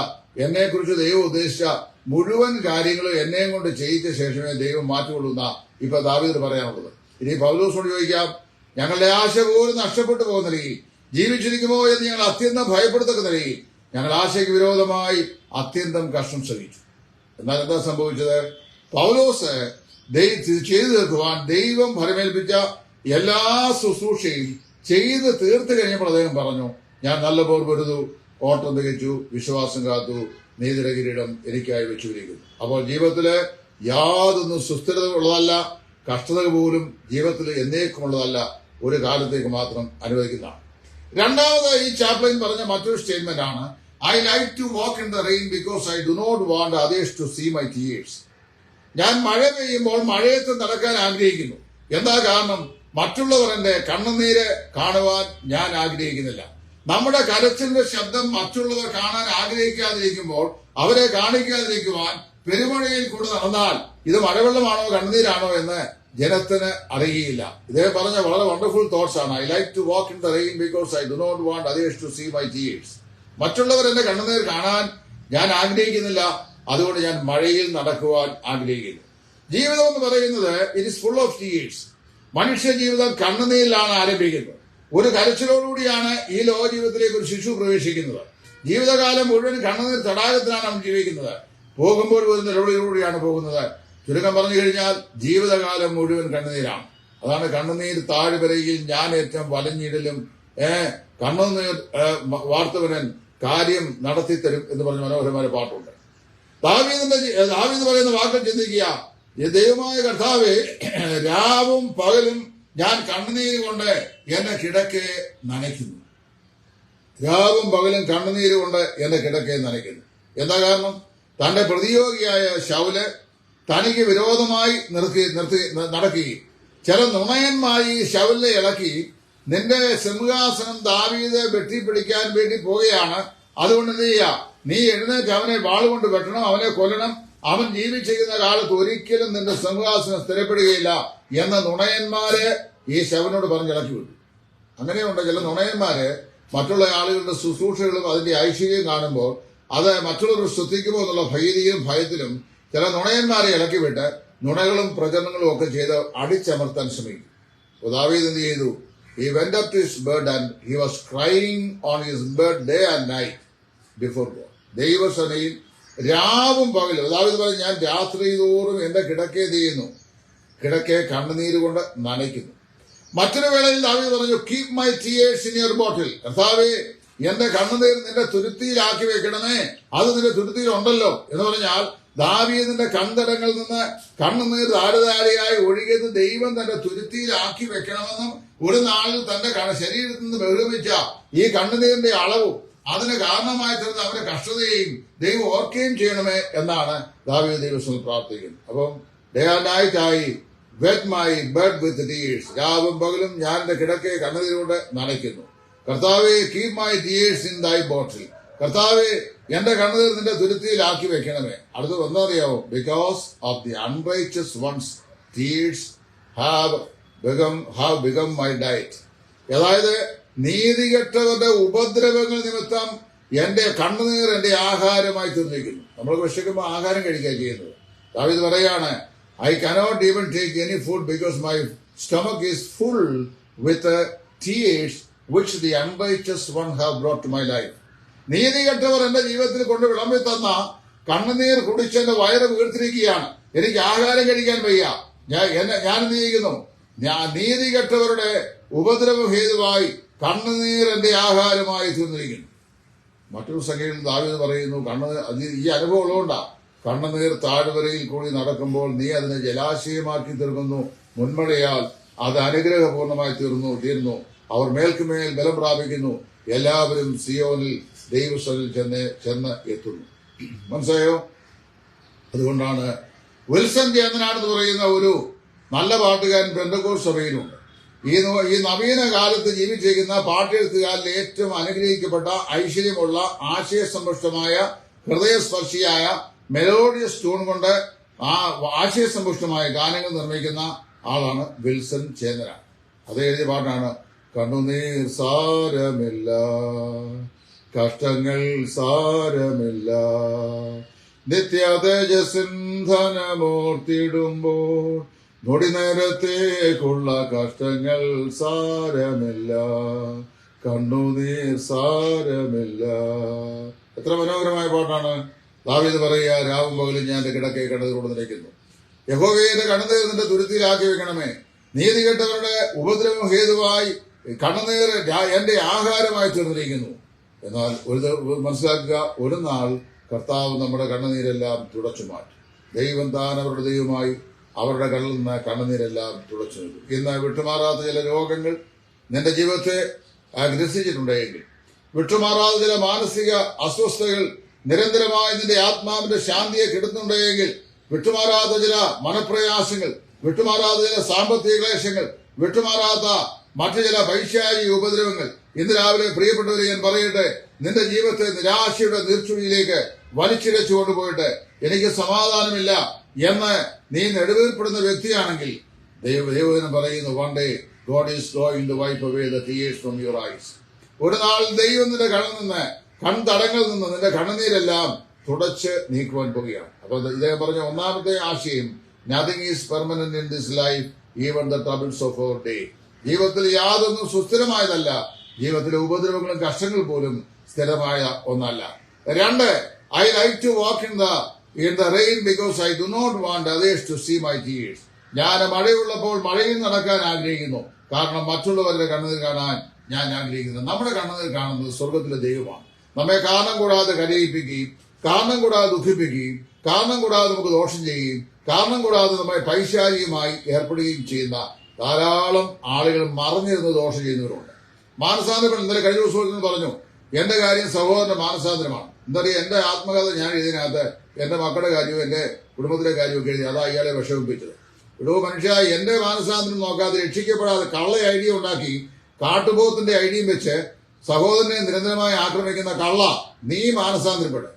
എന്നെ കുറിച്ച് ദൈവം ഉദ്ദേശിച്ച മുഴുവൻ കാര്യങ്ങളും എന്നെയും കൊണ്ട് ചെയ്യിച്ച ശേഷമേ ദൈവം മാറ്റുകൊള്ളുന്ന ഇപ്പൊ ദാവീദ് പറയാനുള്ളത്. ഇനി പൗലോസിനോട് ചോദിക്കാം, ഞങ്ങളുടെ ആശ പോലും നഷ്ടപ്പെട്ടു പോകുന്ന നിലയിൽ ജീവിച്ചിരിക്കുമോ എന്ന് ഞങ്ങൾ അത്യന്തം ഭയപ്പെടുത്തക്ക നിലയിൽ ഞങ്ങൾ ആശയ്ക്ക് വിരോധമായി അത്യന്തം കഷ്ടം സഹിച്ചു. എന്നാൽ എന്താ സംഭവിച്ചത്? പൗലോസ് ചെയ്തു തീർക്കുവാൻ ദൈവം ഫലമേൽപ്പിച്ച എല്ലാ ശുശ്രൂഷയും ചെയ്ത് തീർത്തു കഴിഞ്ഞപ്പോൾ അദ്ദേഹം പറഞ്ഞു, ഞാൻ നല്ല പോർ പൊരുതു, ഓട്ടം തികച്ചു, വിശ്വാസം കാത്തു, നീതിയുടെ കിരീടം എനിക്കായി വെച്ചുകൊണ്ടിരിക്കുന്നു. അപ്പോൾ ജീവിതത്തില് യാതൊന്നും സുസ്ഥിരത ഉള്ളതല്ല, കഷ്ടത പോലും ജീവിതത്തിൽ എന്നേക്കുമുള്ളതല്ല, ഒരു കാലത്തേക്ക് മാത്രം അനുവദിക്കുന്നതാണ്. രണ്ടാമത് ഈ ചാപ്ലിൻ പറഞ്ഞ മറ്റൊരു സ്റ്റേറ്റ്മെന്റ് ആണ്, I like to walk in the rain because I do not want others to see my tears. ഞാൻ മഴ പെയ്യുമ്പോൾ മഴയത്ത് നടക്കാൻ ആഗ്രഹിക്കുന്നു. എന്താ കാരണം? മറ്റുള്ളവർ എന്റെ കണ്ണുനീര് കാണുവാൻ ഞാൻ ആഗ്രഹിക്കുന്നില്ല. നമ്മുടെ കരച്ചിലിന്റെ ശബ്ദം മറ്റുള്ളവർ കാണാൻ ആഗ്രഹിക്കാതിരിക്കുമ്പോൾ അവരെ കാണിക്കാതിരിക്കുവാൻ പെരുമഴയിൽ കൂടെ നടന്നാൽ ഇത് മഴവെള്ളമാണോ കണ്ണുനീരാണോ എന്ന് ജനത്തിന് അറിയില്ല. ഇദ്ദേഹം പറഞ്ഞ വളരെ വണ്ടർഫുൾ തോട്ട്സ് ആണ്. I like to walk in the rain because I do not want others to see my tears. മറ്റുള്ളവർ എന്റെ കണ്ണുനീർ കാണാൻ ഞാൻ ആഗ്രഹിക്കുന്നില്ല, അതുകൊണ്ട് ഞാൻ മഴയിൽ നടക്കുവാൻ ആഗ്രഹിക്കുന്നു. ജീവിതം എന്ന് പറയുന്നത് it is full of tears. മനുഷ്യ ജീവിതം കണ്ണുനീരിലാണ് ആരംഭിക്കുന്നത്. ഒരു കരച്ചിലോടുകൂടിയാണ് ഈ ലോക ജീവിതത്തിലേക്ക് ഒരു ശിശു പ്രവേശിക്കുന്നത്. ജീവിതകാലം മുഴുവൻ കണ്ണുനീർ തടാകത്തിലാണ് അവൻ ജീവിക്കുന്നത്. പോകുമ്പോൾ ഒരു നിലവിളിയോടുകൂടിയാണ് പോകുന്നത്. ചുരുക്കം പറഞ്ഞു കഴിഞ്ഞാൽ ജീവിതകാലം മുഴുവൻ കണ്ണുനീരാണ്. അതാണ് കണ്ണുനീർ താഴ്വരയിൽ ഞാൻ ഏറ്റവും വലഞ്ഞിടലും കണ്ണുനീർ വാർത്തവനൻ കാര്യം നടത്തിത്തരും എന്ന് പറഞ്ഞ മനോഹരമായ പാട്ടുണ്ട്. ദാവീദ് പറയുന്ന വാക്യം ചിന്തിക്കുക, ദൈവമായ കർത്താവേ, രാവും പകലും ഞാൻ കണ്ണുനീര് കൊണ്ട് എന്റെ കിടക്കയെ നനയ്ക്കുന്നു. രാവും പകലും കണ്ണുനീര് കൊണ്ട് എന്റെ കിടക്കയെ നനയ്ക്കുന്നു. എന്താ കാരണം? തന്റെ പ്രതിയോഗിയായ ശൗല് തനിക്ക് വിരോധമായി നടക്കുകയും ചില നുണയന്മാരി ശൗലിനെ ഇളക്കി നിന്റെ സിംഹാസനം ദാവീദ് വെട്ടിപ്പിടിക്കാൻ വേണ്ടി പോവുകയാണ്, അതുകൊണ്ട് എന്ത് ചെയ്യുക, നീ എഴുന്നേറ്റ് അവനെ വാളുകൊണ്ട് വെട്ടണം, അവനെ കൊല്ലണം, അവൻ ജീവിച്ചിരിക്കുന്ന കാലത്ത് ഒരിക്കലും നിന്റെ സിംഹാസനം സ്ഥിരപ്പെടുകയില്ല എന്ന നുണയന്മാരെ ഈ ശവനോട് പറഞ്ഞിളക്കി വിട്ടു. അങ്ങനെയുണ്ട് ചില നുണയന്മാര് മറ്റുള്ള ആളുകളുടെ ശുശ്രൂഷകളും അതിന്റെ ഐശ്വര്യം കാണുമ്പോൾ അത് മറ്റുള്ളവർ ശ്രദ്ധിക്കുമോ എന്നുള്ള ഭയത്തിലും ചില നുണയന്മാരെ ഇളക്കിവിട്ട് നുണകളും പ്രചരണങ്ങളും ഒക്കെ ചെയ്ത് അടിച്ചമർത്താൻ ശ്രമിക്കും. ദാവീദ് എന്ത് ചെയ്തു? He went up to his bed and he was crying on his bed day and night before God. ദൈവസനയിൽ രാവും പകലും ദാവീദ് പറഞ്ഞു, ഞാൻ രാത്രി തോറും എന്റെ കിടക്കയെ ചെയ്യുന്നു, കിടക്കയെ കണ്ണുനീര് കൊണ്ട് നനയ്ക്കുന്നു. മറ്റൊരു വേളയിൽ ദാവീദ് പറഞ്ഞു, keep my tears in your bottle. കർത്താവേ, എന്റെ കണ്ണുനീർ നിന്റെ തുരുത്തിയിലാക്കി വെക്കണമേ, അത് നിന്റെ തുരുത്തിയിലുണ്ടല്ലോ എന്ന് പറഞ്ഞാൽ ദാവീദിന്റെ കൺതടങ്ങളിൽ നിന്ന് കണ്ണുനീർ ധാരധാരയായി ഒഴുകിയത് ദൈവം തന്റെ തുരുത്തിയിലാക്കി വെക്കണമെന്നും ഒരു നാളിൽ തന്റെ ശരീരത്തിൽ നിന്ന് ബഹിർമിച്ച ഈ കണ്ണുനീരിന്റെ അളവും അതിന് കാരണമായി തീർന്ന അവരുടെ കഷ്ടതയെയും ദൈവം ഓർക്കുകയും ചെയ്യണമേ എന്നാണ് ദാവീദ് ദൈവത്തിൽ പ്രാർത്ഥിക്കുന്നത്. അപ്പം day and night I wet my bed with tears. രാവും പകലും ഞാൻ എന്റെ കിടക്കയെ കണ്ണുനീരോട് നനയ്ക്കുന്നു. കർത്താവെ, കീപ് മൈ ടീയേഴ്സ് ഇൻ ദൈ ബോട്ടിൽ. കർത്താവെ, എന്റെ കണ്ണുനീർ നിന്റെ തുരുത്തിയിലാക്കി വെക്കണമേ. അടുത്ത് വന്നറിയാവോ? Because of the unrighteous ones tears have become my diet. അതായത് നീതികെട്ടവരുടെ ഉപദ്രവങ്ങൾ നിമിത്തം എന്റെ കണ്ണുനീർ എന്റെ ആഹാരമായി തീർന്നിരിക്കുന്നു. നമ്മൾ വിശക്കുമ്പോൾ ആഹാരം കഴിക്കുക ചെയ്യുന്നത്. ദാവീദ് പറയാണ്, I cannot even take any food because my stomach is full with tears which the unrighteous one have brought to my life. നീതികെട്ടവർ എന്റെ ജീവിതത്തിൽ കൊണ്ട് വിളമ്പി തന്ന കണ്ണുനീർ കുടിച്ച് എന്റെ വയറ് വീർത്തിരിക്കുകയാണ്. എനിക്ക് ആഹാരം കഴിക്കാൻ വയ്യ. ഞാൻ എന്ത് ചെയ്യുന്നു? ഞാൻ നീതികെട്ടവരുടെ ഉപദ്രവ ഹേതുവായി കണ്ണുനീർ എന്റെ ആഹാരമായി തീർന്നിരിക്കുന്നു. മറ്റൊരു സംഖ്യയിൽ ദാവീദ് പറയുന്നു, ഈ അനുഭവം ഉള്ളതുകൊണ്ടാ കണ്ണുനീർ താഴ്വരയിൽ കൂടി നടക്കുമ്പോൾ നീ അതിനെ ജലാശയമാക്കി തീർക്കുന്നു. മുൻമഴയാൽ അത് അനുഗ്രഹപൂർണമായി തീർന്നു. അവർ മേൽക്കുമേൽ ബലം പ്രാപിക്കുന്നു. എല്ലാവരും സിയോനിൽ ദൈവസ്ഥലിൽ ചെന്ന് എത്തുന്നു. മനസ്സിലായോ? അതുകൊണ്ടാണ് വിൽസൺ ചേന്നനാണെന്ന് പറയുന്ന ഒരു നല്ല പാട്ടുകാരൻ പെന്തക്കോസ്ത് സഭയിലുണ്ട്. ഈ നവീന കാലത്ത് ജീവിച്ചിരിക്കുന്ന പാട്ടെഴുത്തുകാരിൽ ഏറ്റവും അനുഗ്രഹിക്കപ്പെട്ട ഐശ്വര്യമുള്ള ആശയസമ്പുഷ്ടമായ ഹൃദയസ്പർശിയായ മെലോഡിയസ് ട്യൂൺ കൊണ്ട് ആശയസമ്പുഷ്ടമായ ഗാനങ്ങൾ നിർമ്മിക്കുന്ന ആളാണ് വിൽസൺ ചേന്നന. അത് എഴുതിയ പാട്ടാണ്, കണ്ണുനീർ സാരമില്ല, കഷ്ടങ്ങൾ സാരമില്ല, നിത്യ തേജസിന്ധനമോർത്തിടുമ്പോൾ നൊടി നേരത്തേക്കുള്ള കഷ്ടങ്ങൾ സാരമില്ല, കണ്ണുനീർ സാരമില്ല. എത്ര മനോഹരമായ പാട്ടാണ്. ദാവീദ് പറയുക, രാവും പകലും ഞാൻ എന്റെ കിടക്കയെ കണ്ണുനീരോട് നിൽക്കുന്നു. യഹോവയെ കണ്ണുനീർ നിന്റെ തുരുത്തിയിലാക്കി വെക്കണമേ. നീതികെട്ടവരുടെ ഉപദ്രവം ഹേതുവായി കണ്ണുനീർ എന്റെ ആഹാരമായി തീർന്നിരിക്കുന്നു. എന്നാൽ മനസ്സിലാക്കുക, ഒരു നാൾ കർത്താവ് നമ്മുടെ കണ്ണുനീരെല്ലാം തുടച്ചു മാറ്റും. ദൈവം താൻ അവരുടെ ദൈവമായി അവരുടെ കണ്ണിൽ നിന്ന് കണ്ണുനീരെല്ലാം തുടച്ചു നിൽക്കും. ഇന്ന് വിട്ടുമാറാത്ത ചില രോഗങ്ങൾ നിന്റെ ജീവിതത്തെ ഗ്രസിച്ചിട്ടുണ്ടെങ്കിൽ, വിട്ടുമാറാത്ത ചില മാനസിക അസ്വസ്ഥതകൾ നിരന്തരമായി നിന്റെ ആത്മാവിന്റെ ശാന്തിയെ കെടുത്തുന്നുണ്ടെങ്കിൽ, വിട്ടുമാറാത്ത ചില മനപ്രയാസങ്ങൾ, വിട്ടുമാറാത്ത ചില സാമ്പത്തിക ക്ലേശങ്ങൾ, വിട്ടുമാറാത്ത മറ്റു ചില പൈശാചിക ഉപദ്രവങ്ങൾ, ഇന്ന് രാവിലെ പ്രിയപ്പെട്ടവരെ ഞാൻ പറയട്ടെ, നിന്റെ ജീവിതത്തെ നിരാശയുടെ നീർച്ചുഴിയിലേക്ക് വലിച്ചിഴച്ചു കൊണ്ടുപോയിട്ട് എനിക്ക് സമാധാനമില്ല എന്ന് നീ നെടുവേർപ്പെടുന്ന വ്യക്തിയാണെങ്കിൽ, ദൈവവചനം പറയുന്നു, one day God is going to wipe away the tears from your eyes. ഒരു നാൾ ദൈവം നിന്റെ കണ്ണിൽ നിന്ന്, കൺതടങ്ങളിൽ നിന്ന് നിന്റെ കണ്ണുനീരെല്ലാം തുടച്ച് നീക്കുവാൻ പോകുകയാണ്. അപ്പൊ ഇദ്ദേഹം പറഞ്ഞ ഒന്നാമത്തെ ആശയം, nothing is permanent in this life, even the troubles of our day. ജീവിതത്തിൽ യാതൊന്നും സുസ്ഥിരമായതല്ല. ജീവിതത്തിലെ ഉപദ്രവങ്ങളും കഷ്ടങ്ങൾ പോലും സ്ഥിരമായ ഒന്നല്ല. 2, I like to walk in the rain because I do not want others to see my tears. ഞാൻ മഴയുള്ളപ്പോൾ മഴയിൽ നടക്കാൻ ആഗ്രഹിക്കുന്നു, കാരണം മറ്റുള്ളവരുടെ കണ്ണുനീർ കാണാൻ ഞാൻ ആഗ്രഹിക്കുന്നു. നമ്മുടെ കണ്ണുനീർ കാണുന്നത് സ്വർഗത്തിലെ ദൈവമാണ്. നമ്മെ കാരണം കൂടാതെ കരയിപ്പിക്കുകയും, കാരണം കൂടാതെ ദുഃഖിപ്പിക്കുകയും, കാരണം കൂടാതെ നമുക്ക് ദോഷം ചെയ്യുകയും, കാരണം കൂടാതെ നമ്മെ പൈശാചികമായി ഏർപ്പെടുകയും ചെയ്യുന്ന ധാരാളം ആളുകൾ മറഞ്ഞിരുന്ന് ദോഷം ചെയ്യുന്നവരുണ്ട്. മാനസാന്തരം ഇന്നലെ കഴിഞ്ഞ ദിവസം പറഞ്ഞു, എന്റെ കാര്യം സഹോദരന്റെ മാനസാന്തരമാണ്. എന്താ പറയുക, എന്റെ ആത്മകഥ ഞാൻ ഇതിനകത്ത് എന്റെ മക്കളുടെ കാര്യവും എന്റെ കുടുംബത്തിലെ കാര്യമൊക്കെ എഴുതി, അതാ ഇയാളെ വിഷമിപ്പിച്ചത്. മനുഷ്യ, എന്റെ മാനസാന്തരം നോക്കാതെ രക്ഷിക്കപ്പെടാതെ കള്ള ഐഡിയ ഉണ്ടാക്കി കാട്ടുപോത്തിന്റെ ഐഡിയയും വെച്ച് സഹോദരനെ നിരന്തരമായി ആക്രമിക്കുന്ന കള്ള, നീ മാനസാന്തരപ്പെട്.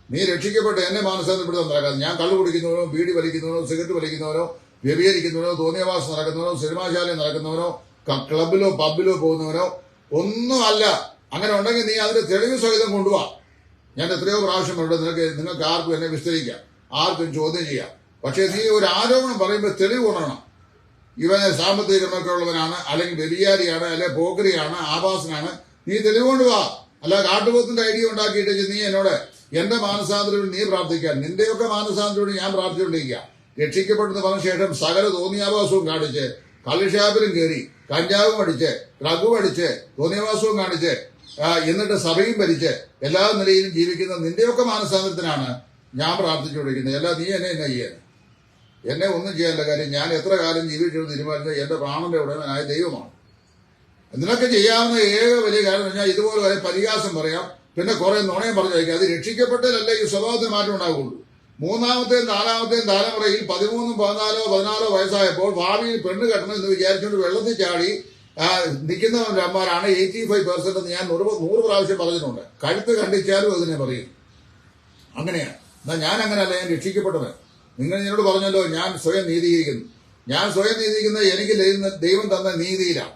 നീ രക്ഷിക്കപ്പെട്ട് എന്നെ മാനസാന്തരപ്പെടുത്താൻ നടക്കാതെ ഞാൻ കള്ളു കുടിക്കുന്നവനോ, ബീഡി വലിക്കുന്നവനോ, സിഗരറ്റ് വലിക്കുന്നവനോ, വ്യഭിചരിക്കുന്നവനോ, തോന്നിയവാസം നടക്കുന്നവനോ, സിനിമാശാലയിൽ നടക്കുന്നവനോ, ക്ലബിലോ പബ്ബിലോ പോകുന്നവനോ ഒന്നും അല്ല. അങ്ങനെ ഉണ്ടെങ്കിൽ നീ അതിന്റെ തെളിവ് സഹിതം കൊണ്ടുപോവാ. ഞാൻ എത്രയോ പ്രാവശ്യം പറഞ്ഞിട്ട് നിങ്ങൾക്ക് ആർക്കും എന്നെ വിസ്തരിക്കാം, ആർക്കും ചോദ്യം ചെയ്യാം. പക്ഷെ നീ ഒരു ആരോപണം പറയുമ്പോൾ തെളിവ് കൊണ്ടുവരണം. ഇവന് സാമ്പത്തിക ക്രമക്കുള്ളവനാണ്, അല്ലെങ്കിൽ വ്യഭിചാരിയാണ്, അല്ലെങ്കിൽ പോക്കരിയാണ്, ആഭാസനാണ്. നീ തെളിവ് കൊണ്ടുപോവാ. അല്ല കാട്ടുപോത്തിന്റെ ഐഡിയ ഉണ്ടാക്കിയിട്ട് നീ എന്നോട് എന്റെ മാനസാന്തരത്തോട് നീ പ്രാർത്ഥിക്കാൻ, നിന്റെയൊക്കെ മാനസാന്തരത്തോട് ഞാൻ പ്രാർത്ഥിച്ചുകൊണ്ടിരിക്കുക. രക്ഷിക്കപ്പെടുന്ന പറഞ്ഞ ശേഷം സകല തോന്നിയാവാസവും കാണിച്ച്, കള്ളുഷാപ്പിലും കയറി, കഞ്ചാവും അടിച്ച്, ഡ്രഗും അടിച്ച്, തോന്നിയവാസവും കാണിച്ച്, എന്നിട്ട് സഭയും ഭരിച്ച് എല്ലാ നിലയിലും ജീവിക്കുന്ന നിന്റെയൊക്കെ മാനസാന്തരത്തിനാണ് ഞാൻ പ്രാർത്ഥിച്ചുകൊണ്ടിരിക്കുന്നത്. അല്ല നീ എന്നെ ചെയ്യാൻ, എന്നെ ഒന്നും ചെയ്യാനുള്ള കാര്യം, ഞാൻ എത്ര കാലം ജീവിച്ചു തീരുമാനിച്ചത് എന്റെ പ്രാണന്റെ ഉടമനായ ദൈവമാണ്. ഇതിനൊക്കെ ചെയ്യാവുന്ന ഏക വലിയ കാര്യം എന്ന് പറഞ്ഞാൽ ഇതുപോലെ വരെ പരിഹാസം പറയാം, പിന്നെ കുറെ നുണയും പറഞ്ഞു വയ്ക്കാം. അത് രക്ഷിക്കപ്പെട്ടാലല്ലേ ഈ സ്വഭാവത്തിന് മാറ്റം ഉണ്ടാകുള്ളൂ. 3ാമത്തെയും 4ാമത്തെയും തലമുറയിൽ 13, 14 വയസ്സായപ്പോൾ ഭാവിയിൽ പെണ്ണ് കെട്ടണം എന്ന് വിചാരിച്ചുകൊണ്ട് വെള്ളത്തിൽ ചാടി നിൽക്കുന്നവന്മാരാണ് 85% എന്ന് ഞാൻ 100 പ്രാവശ്യം പറഞ്ഞിട്ടുണ്ട്. കഴുത്ത് കണ്ടിച്ചാലും അതിനെ പറയും. അങ്ങനെയാണ്. എന്നാൽ ഞാൻ അങ്ങനെയല്ല, ഞാൻ രക്ഷിക്കപ്പെട്ടവൻ. നിങ്ങൾ എന്നോട് പറഞ്ഞല്ലോ ഞാൻ സ്വയം നീതീകരിക്കുന്നു. ഞാൻ സ്വയം നീതിക്കുന്നത് എനിക്ക് ദൈവം തന്ന നീതിയിലാണ്.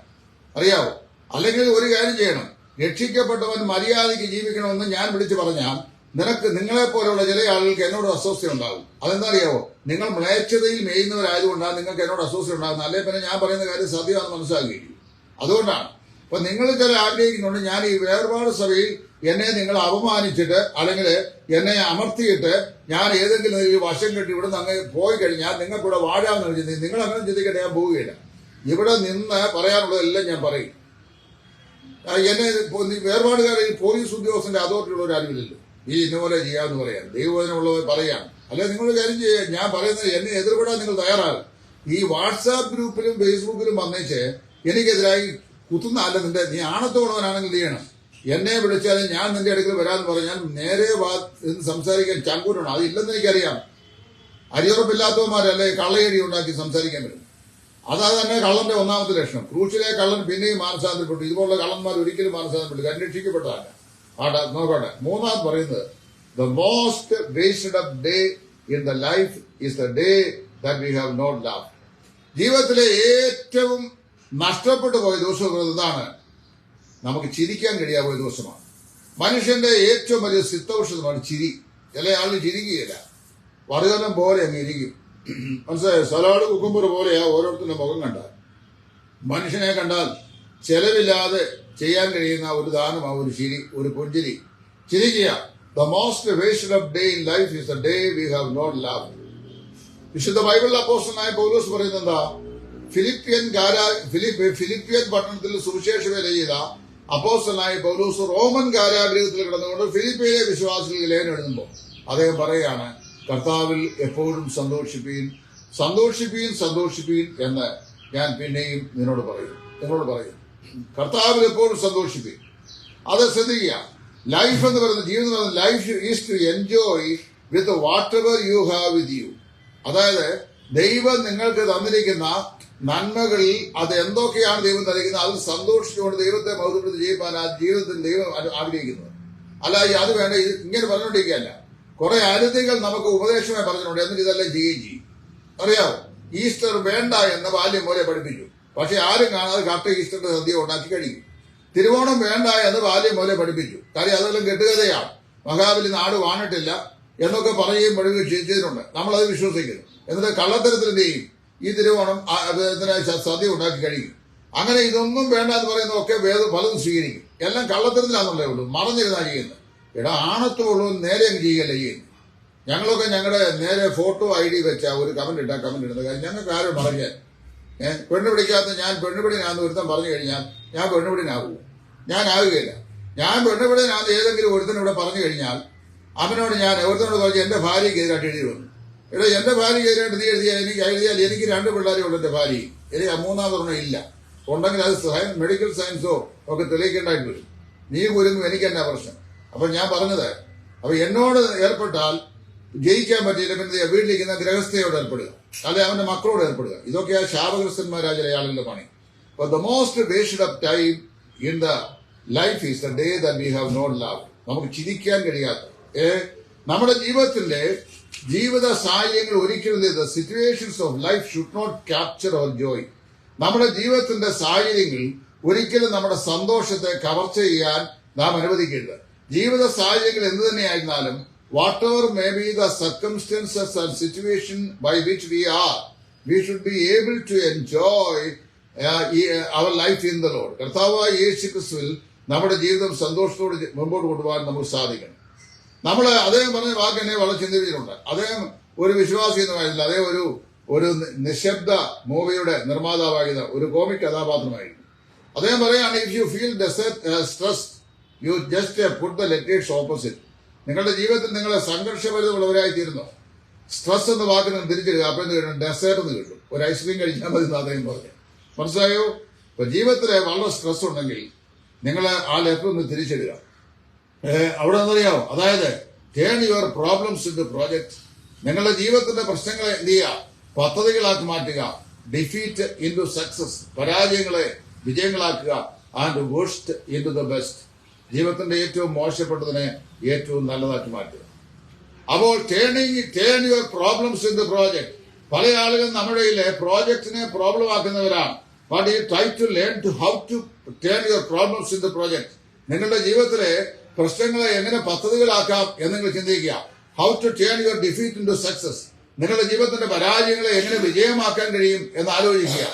അറിയാവോ? അല്ലെങ്കിൽ ഒരു കാര്യം ചെയ്യണം, രക്ഷിക്കപ്പെട്ടവൻ മര്യാദയ്ക്ക് ജീവിക്കണമെന്ന് ഞാൻ വിളിച്ചു പറഞ്ഞാൽ നിങ്ങളെപ്പോലെയുള്ള ചില ആളുകൾക്ക് എന്നോട് അസ്വസ്ഥ ഉണ്ടാകും. അതെന്താ അറിയാവോ? നിങ്ങൾ മ്ലേച്ഛതയിൽ മേയുന്നവരായതുകൊണ്ടാണ് നിങ്ങൾക്ക് എന്നോട് അസ്വസ്ഥ ഉണ്ടാകുന്നത്. അല്ലെങ്കിൽ പിന്നെ ഞാൻ പറയുന്ന കാര്യം സത്യമാണെന്ന് മനസ്സിലാക്കുകയും. അതുകൊണ്ടാണ് അപ്പൊ നിങ്ങൾ ചില ആഗ്രഹിക്കുന്നുണ്ട്, ഞാൻ ഈ വേർപാട് സഭയിൽ എന്നെ നിങ്ങൾ അപമാനിച്ചിട്ട് അല്ലെങ്കിൽ എന്നെ അമർത്തിയിട്ട് ഞാൻ ഏതെങ്കിലും ഒരു വശം കെട്ടി ഇവിടെ നിന്ന് അങ്ങ് പോയി കഴിഞ്ഞാൽ നിങ്ങൾക്കിവിടെ വാഴാമെന്ന് ചിന്തി. നിങ്ങൾ അങ്ങനെ ചിന്തിക്കട്ടെ, ഞാൻ പോവുകയില്ല. ഇവിടെ നിന്ന് പറയാനുള്ളതെല്ലാം ഞാൻ പറയും. എന്നെ വേർപാടുകാരെ പോലീസ് ഉദ്യോഗസ്ഥന്റെ അതോറിറ്റിയുള്ള ഒരു അറിവില്ലല്ലോ ഈ ഇന്നുപോലെ ചെയ്യാമെന്ന് പറയാൻ. ദൈവവചനമുള്ളവർ പറയാം. അല്ലെ നിങ്ങളൊരു കാര്യം ചെയ്യുക, ഞാൻ പറയുന്നത് എന്നെ എതിർപ്പെടാൻ നിങ്ങൾ തയ്യാറാകും. ഈ വാട്സാപ്പ് ഗ്രൂപ്പിലും ഫേസ്ബുക്കിലും വന്നേച്ച് എനിക്കെതിരായി കുത്തുന്ന അല്ല, നീ ആണത്തോടവനാണെങ്കിൽ ചെയ്യണം. എന്നെ വിളിച്ചാലും ഞാൻ നിന്റെ അടുക്കൽ വരാമെന്ന് പറഞ്ഞാൽ നേരെ സംസാരിക്കാൻ ചങ്കൂറ്റാണ്. അതില്ലെന്ന് എനിക്കറിയാം. അരിയുറപ്പില്ലാത്തവന്മാരല്ലേ കള്ളയടി ഉണ്ടാക്കി സംസാരിക്കാൻ പറ്റും. അതാ തന്നെ കള്ളന്റെ ഒന്നാമത്തെ ലക്ഷണം. ക്രൂശിലെ കള്ളൻ പിന്നെയും മാനസാന്തരപ്പെട്ടു. ഇതുപോലുള്ള കള്ളന്മാർ ഒരിക്കലും മാനസാന്തരപ്പെട്ടു, അന്വേഷിക്കപ്പെട്ടതല്ല. നോക്കട്ടെ, മൂന്നാമത് പറയുന്നത് the most wasted of day in the life is the day that we have not love. ജീവിതത്തിലെ ഏറ്റവും നഷ്ടപ്പെട്ടു പോയ ദിവസം ഇതാണ്, നമുക്ക് ചിരിക്കാൻ കഴിയാതെ പോയ ദിവസമാണ്. മനുഷ്യന്റെ ഏറ്റവും വലിയ സിദ്ധൌഷധമാണ് ചിരി. ചില ആളിന് ചിരിക്കുകയില്ല, വറുകലം പോലെ അങ്ങ് ഇരിക്കും. മനസ്സിലായോ? സലാഡ് കുക്കുമ്പർ പോലെയാ ഓരോരുത്തരുടെ മുഖം കണ്ടാൽ. മനുഷ്യനെ കണ്ടാൽ ചെലവില്ലാതെ ചെയ്യാൻ കഴിയുന്ന ഒരു ദാനമാണ് ഒരു ചിരി, ഒരു പുഞ്ചിരി. ചിരിക്കുക. The most wasted of day in life is the day we have not love. വിശുദ്ധ ബൈബിളിൽ അപ്പോസ്തലനായ പൗലോസ് പറയുന്നത് എന്താ? ഫിലിപ്പിയൻ പട്ടണത്തിൽ സുവിശേഷ വേല ചെയ്ത അപ്പോസ്തലനായ പൗലോസ് റോമൻ കാരാഗൃഹത്തിൽ കിടന്നുകൊണ്ട് ഫിലിപ്പിയിലെ വിശ്വാസികൾ ലേഖനം എഴുതുമ്പോൾ അദ്ദേഹം പറയുകയാണ്, കർത്താവിൽ എപ്പോഴും സന്തോഷിപ്പീൻ, സന്തോഷിപ്പീൻ, സന്തോഷിപ്പീൻ എന്ന് ഞാൻ പിന്നെയും നിങ്ങളോട് പറയും. കർത്താവിൽ എപ്പോഴും സന്തോഷിപ്പീൻ. അത് ശ്രദ്ധിക്കുക. ലൈഫ് എന്ന് പറയുന്ന ജീവിതം, life is to enjoy with whatever you have with you. അതായത് ദൈവം നിങ്ങൾക്ക് തന്നിരിക്കുന്ന നന്മകളിൽ അത് എന്തൊക്കെയാണ് ദൈവം തന്നിരിക്കുന്നത് അത് സന്തോഷിച്ചുകൊണ്ട് ദൈവത്തെ മഹത്വപ്പെടുത്തി ജീവിക്കാൻ ആ ജീവിതത്തിൽ ദൈവം ആഗ്രഹിക്കുന്നത്. അല്ല അത് വേണ്ട, ഇങ്ങനെ പറഞ്ഞുകൊണ്ടിരിക്കുകയല്ല. കുറെ അരുതികൾ നമുക്ക് ഉപദേശമായി പറഞ്ഞിട്ടുണ്ട്, എന്നിട്ട് ഇതെല്ലാം ചെയ്യുകയും ചെയ്യും. അറിയാമോ? ഈസ്റ്റർ വേണ്ട എന്ന ബാല്യം പോലെ പഠിപ്പിച്ചു. പക്ഷെ ആരും കാണാതെ കട്ട ഈസ്റ്ററിന്റെ സദ്യ ഉണ്ടാക്കി കഴിയും. തിരുവോണം വേണ്ട എന്ന് ബാല്യം പോലെ പഠിപ്പിച്ചു. കാര്യം അതെല്ലാം കെട്ടുകഥയാണ്. മഹാബലി നാട് വാണിട്ടില്ല എന്നൊക്കെ പറയുകയും പഠിക്കുകയും ചെയ്തിട്ടുണ്ട്. നമ്മളത് വിശ്വസിക്കുന്നു. എന്നിട്ട് കള്ളത്തരത്തിൽ എന്ത് ചെയ്യും? ഈ തിരുവോണം സദ്യ ഉണ്ടാക്കി കഴിയും. അങ്ങനെ ഇതൊന്നും വേണ്ട എന്ന് പറയുന്നതൊക്കെ പലതും സ്വീകരിക്കും. എല്ലാം കള്ളത്തരത്തിലാണെന്നുള്ളേ ഉള്ളൂ, മറഞ്ഞിരുന്നാ ചെയ്യുന്നത്. ആണത്തുള്ളൂ നേരെ അങ്ങ് ചെയ്യുകയല്ലേ ചെയ്യുന്നത്. ഞങ്ങളൊക്കെ ഞങ്ങളുടെ നേരെ ഫോട്ടോ ID വെച്ച ഒരു കമന്റ് ഇടുന്ന കാര്യം ഞങ്ങൾക്ക് ആരും മറഞ്ഞാൽ പെണ്ണ് പിടിക്കാത്ത ഞാൻ പെണ്ണുപിടിനാന്ന് ഒരുത്തം പറഞ്ഞു കഴിഞ്ഞാൽ ഞാൻ പെണ്ണുപിടിനാകുമോ? ഞാൻ ആകുകയില്ല. ഞാൻ പെണ്ണുപിടിനാന്ന് ഏതെങ്കിലും ഒരുത്തൻ ഇവിടെ പറഞ്ഞു കഴിഞ്ഞാൽ അവനോട് ഞാൻ ഒരുത്തനോട് പറഞ്ഞു എന്റെ ഭാര്യയ്ക്ക് എതിരായിട്ട് എഴുതി വന്നു. എന്റെ ഭാര്യയ്ക്ക് എതിരായിട്ട് നീ എഴുതിയാൽ എനിക്ക് 2 പിള്ളേരേ ഉള്ളൂ. എന്റെ ഭാര്യ എനിക്ക് മൂന്നാമതൊരെണ്ണം ഇല്ല. ഉണ്ടെങ്കിൽ അത് മെഡിക്കൽ സയൻസോ ഒക്കെ തെളിയിക്കേണ്ടതായിട്ട് വരും. നീ കുരുങ്ങും, എനിക്ക് എന്നാ പ്രശ്നം? അപ്പൊ ഞാൻ പറഞ്ഞത്, അപ്പൊ എന്നോട് ഏർപ്പെട്ടാൽ ജയിക്കാൻ പറ്റിയില്ല പിന്നെ വീട്ടിലിരിക്കുന്ന ഗൃഹസ്ഥയോട് ഏർപ്പെടുക, അല്ലെ അവന്റെ മക്കളോട് ഏർപ്പെടുക. ഇതൊക്കെയാ ശാപഗ്രസ്തന്മാരായ ചില ആളുകളുടെ പണി. അപ്പൊ the most wasted of time in the life is the day that we have not love. നമുക്ക് ചിരിക്കാൻ കഴിയാത്ത നമ്മുടെ ജീവിത സാഹചര്യങ്ങൾ ഒരിക്കലും the situations of life should not capture our joy. നമ്മുടെ ജീവിതത്തിന്റെ സാഹചര്യങ്ങൾ ഒരിക്കലും നമ്മുടെ സന്തോഷത്തെ കവർച്ച ചെയ്യാൻ നാം അനുവദിക്കരുത്. ജീവിത സാഹചര്യങ്ങൾ എന്തു തന്നെയായിരുന്നാലും whatever may be the circumstances and situation by which we are, we should be able to enjoy our life in the Lord. കർത്താവായ യേശു ക്രിസ്തുവിൽ നമ്മുടെ ജീവിതം സന്തോഷത്തോടെ മുമ്പോട്ട് കൊണ്ടുപോകാൻ നമുക്ക് സാധിക്കണം. നമ്മൾ അദ്ദേഹം പറഞ്ഞ വാക്ക് എന്നെ വളരെ ചിന്തിച്ചിട്ടുണ്ട്. അദ്ദേഹം ഒരു വിശ്വാസി എന്നുമായിരുന്നില്ല. അദ്ദേഹം ഒരു നിശബ്ദ മൂവിയുടെ നിർമ്മാതാവായിരുന്ന ഒരു കോമിക് കഥാപാത്രമായിരുന്നു. അദ്ദേഹം പറയുകയാണ്, if you feel stress you just put the letters opposite. നിങ്ങളുടെ ജീവിതത്തിൽ നിങ്ങളെ സംഘർഷപരിതമുള്ളവരായി തീരുന്നു. സ്ട്രെസ് എന്ന വാക്കിന് തിരിച്ചിടുക. അപ്പൊ എന്ത് കിട്ടും? ഡെസേർട്ട് എന്ന് കിട്ടും. ഒരു ഐസ്ക്രീം കഴിച്ചാൽ മതി എന്ന് അദ്ദേഹം പറഞ്ഞു. മനസ്സിലായോ? ഇപ്പൊ ജീവിതത്തിലെ വളരെ സ്ട്രെസ് ഉണ്ടെങ്കിൽ നിങ്ങൾ ആ ലെറ്റർ ഒന്ന് തിരിച്ചിടുക. അവിടെ എന്നറിയാമോ? അതായത് turn your problems into project. നിങ്ങളുടെ ജീവിതത്തിന്റെ പ്രശ്നങ്ങളെ എന്ത് ചെയ്യുക? പദ്ധതികളാക്കി മാറ്റുക. Defeat into success. പരാജയങ്ങളെ വിജയങ്ങളാക്കുക. And worst into the best. ജീവിതത്തിന്റെ ഏറ്റവും മോശപ്പെട്ടതിനെ ഏറ്റവും നല്ലതാക്കി മാറ്റുക. അപ്പോൾ turn your problems in the project. പല ആളുകൾ നമ്മുടെ പ്രോജക്റ്റിനെ പ്രോബ്ലം ആക്കുന്നവരാണ്. But you try to learn to how to turn your problems in the project. നിങ്ങളുടെ ജീവിതത്തിലെ പ്രശ്നങ്ങളെ എങ്ങനെ പദ്ധതികളാക്കാം എന്ന് നിങ്ങൾ ചിന്തിക്കുക. How to turn your defeat into success. നിങ്ങളുടെ ജീവിതത്തിന്റെ പരാജയങ്ങളെ എങ്ങനെ വിജയമാക്കാൻ കഴിയും എന്ന് ആലോചിക്കുക.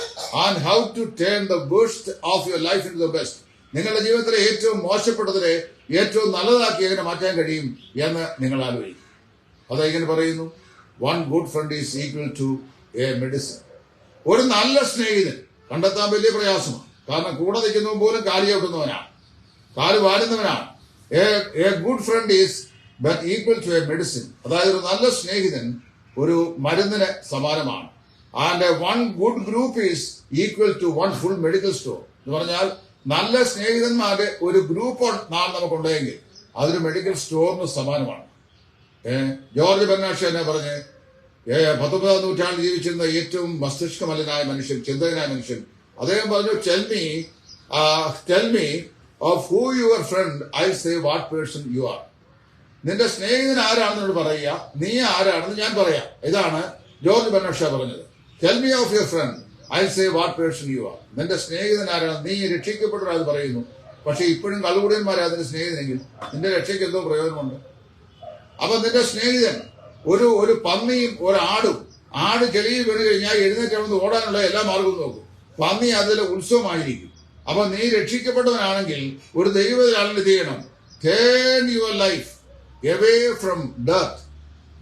And how to turn the worst of your life into the best. നിങ്ങളുടെ ജീവിതത്തിലെ ഏറ്റവും മോശപ്പെട്ടതിനെ ഏറ്റവും നല്ലതാക്കി എങ്ങനെ മാറ്റാൻ കഴിയും എന്ന് നിങ്ങൾ ആലോചിക്കും. അതെങ്ങനെ പറയുന്നു? One good friend is equal to a medicine. ഒരു നല്ല സ്നേഹിതൻ കണ്ടെത്താൻ വലിയ പ്രയാസമാണ്. കാരണം കൂടെ നിൽക്കുന്നവൻ പോലും കാല് ചവിട്ടുന്നവനാണ്, കാല് വാരുന്നവനാണ്. A good friend is but equal to a medicine. അതായത് ഒരു നല്ല സ്നേഹിതൻ ഒരു മരുന്നിന് സമാനമാണ്. And one good group is equal to one full medical store. എന്ന് പറഞ്ഞാൽ നല്ല സ്നേഹിതന്മാരുടെ ഒരു ഗ്രൂപ്പ് നമുക്കുണ്ടെങ്കിൽ അതൊരു മെഡിക്കൽ സ്റ്റോറിന് സമാനമാണ്. ജോർജ് ബെർണാഷ എന്നെ പറഞ്ഞ് 19ാം നൂറ്റാണ്ടിൽ ജീവിച്ചിരുന്ന ഏറ്റവും മസ്തിഷ്കമല്ലനായ മനുഷ്യൻ, ചിന്തകനായ മനുഷ്യൻ, അദ്ദേഹം പറഞ്ഞു, tell me of who your friend, I say what person you are. നിന്റെ സ്നേഹിതൻ ആരാണെന്നോട് പറയുക, നീ ആരാണെന്ന് ഞാൻ പറയാം. ഇതാണ് ജോർജ് ബെർണാഷ പറഞ്ഞത്. Tell me of your friend, I say what person you are. നിന്റെ സ്നേഹിതൻ ആരാണ്? നീ രക്ഷിക്കപ്പെട്ടവർ അത് പറയുന്നു. പക്ഷെ ഇപ്പോഴും കള്ളുകൂടിയന്മാരാ അതിന്റെ സ്നേഹിതനെങ്കിൽ നിന്റെ രക്ഷയ്ക്ക് എന്തോ പ്രയോജനമുണ്ട്? അപ്പൊ നിന്റെ സ്നേഹിതൻ ഒരു പന്നിയും ഒരാടും, ആട് ചെളിയിൽ വീണ് കഴിഞ്ഞാൽ എഴുന്നേറ്റ് ഓടാനുള്ള എല്ലാ മാർഗവും നോക്കും. പന്നി അതിൽ ഉത്സവമായിരിക്കും. അപ്പൊ നീ രക്ഷിക്കപ്പെട്ടവനാണെങ്കിൽ ഒരു ദൈവത്തിലാണെന്ന് ചെയ്യണം. Turn your life away from death.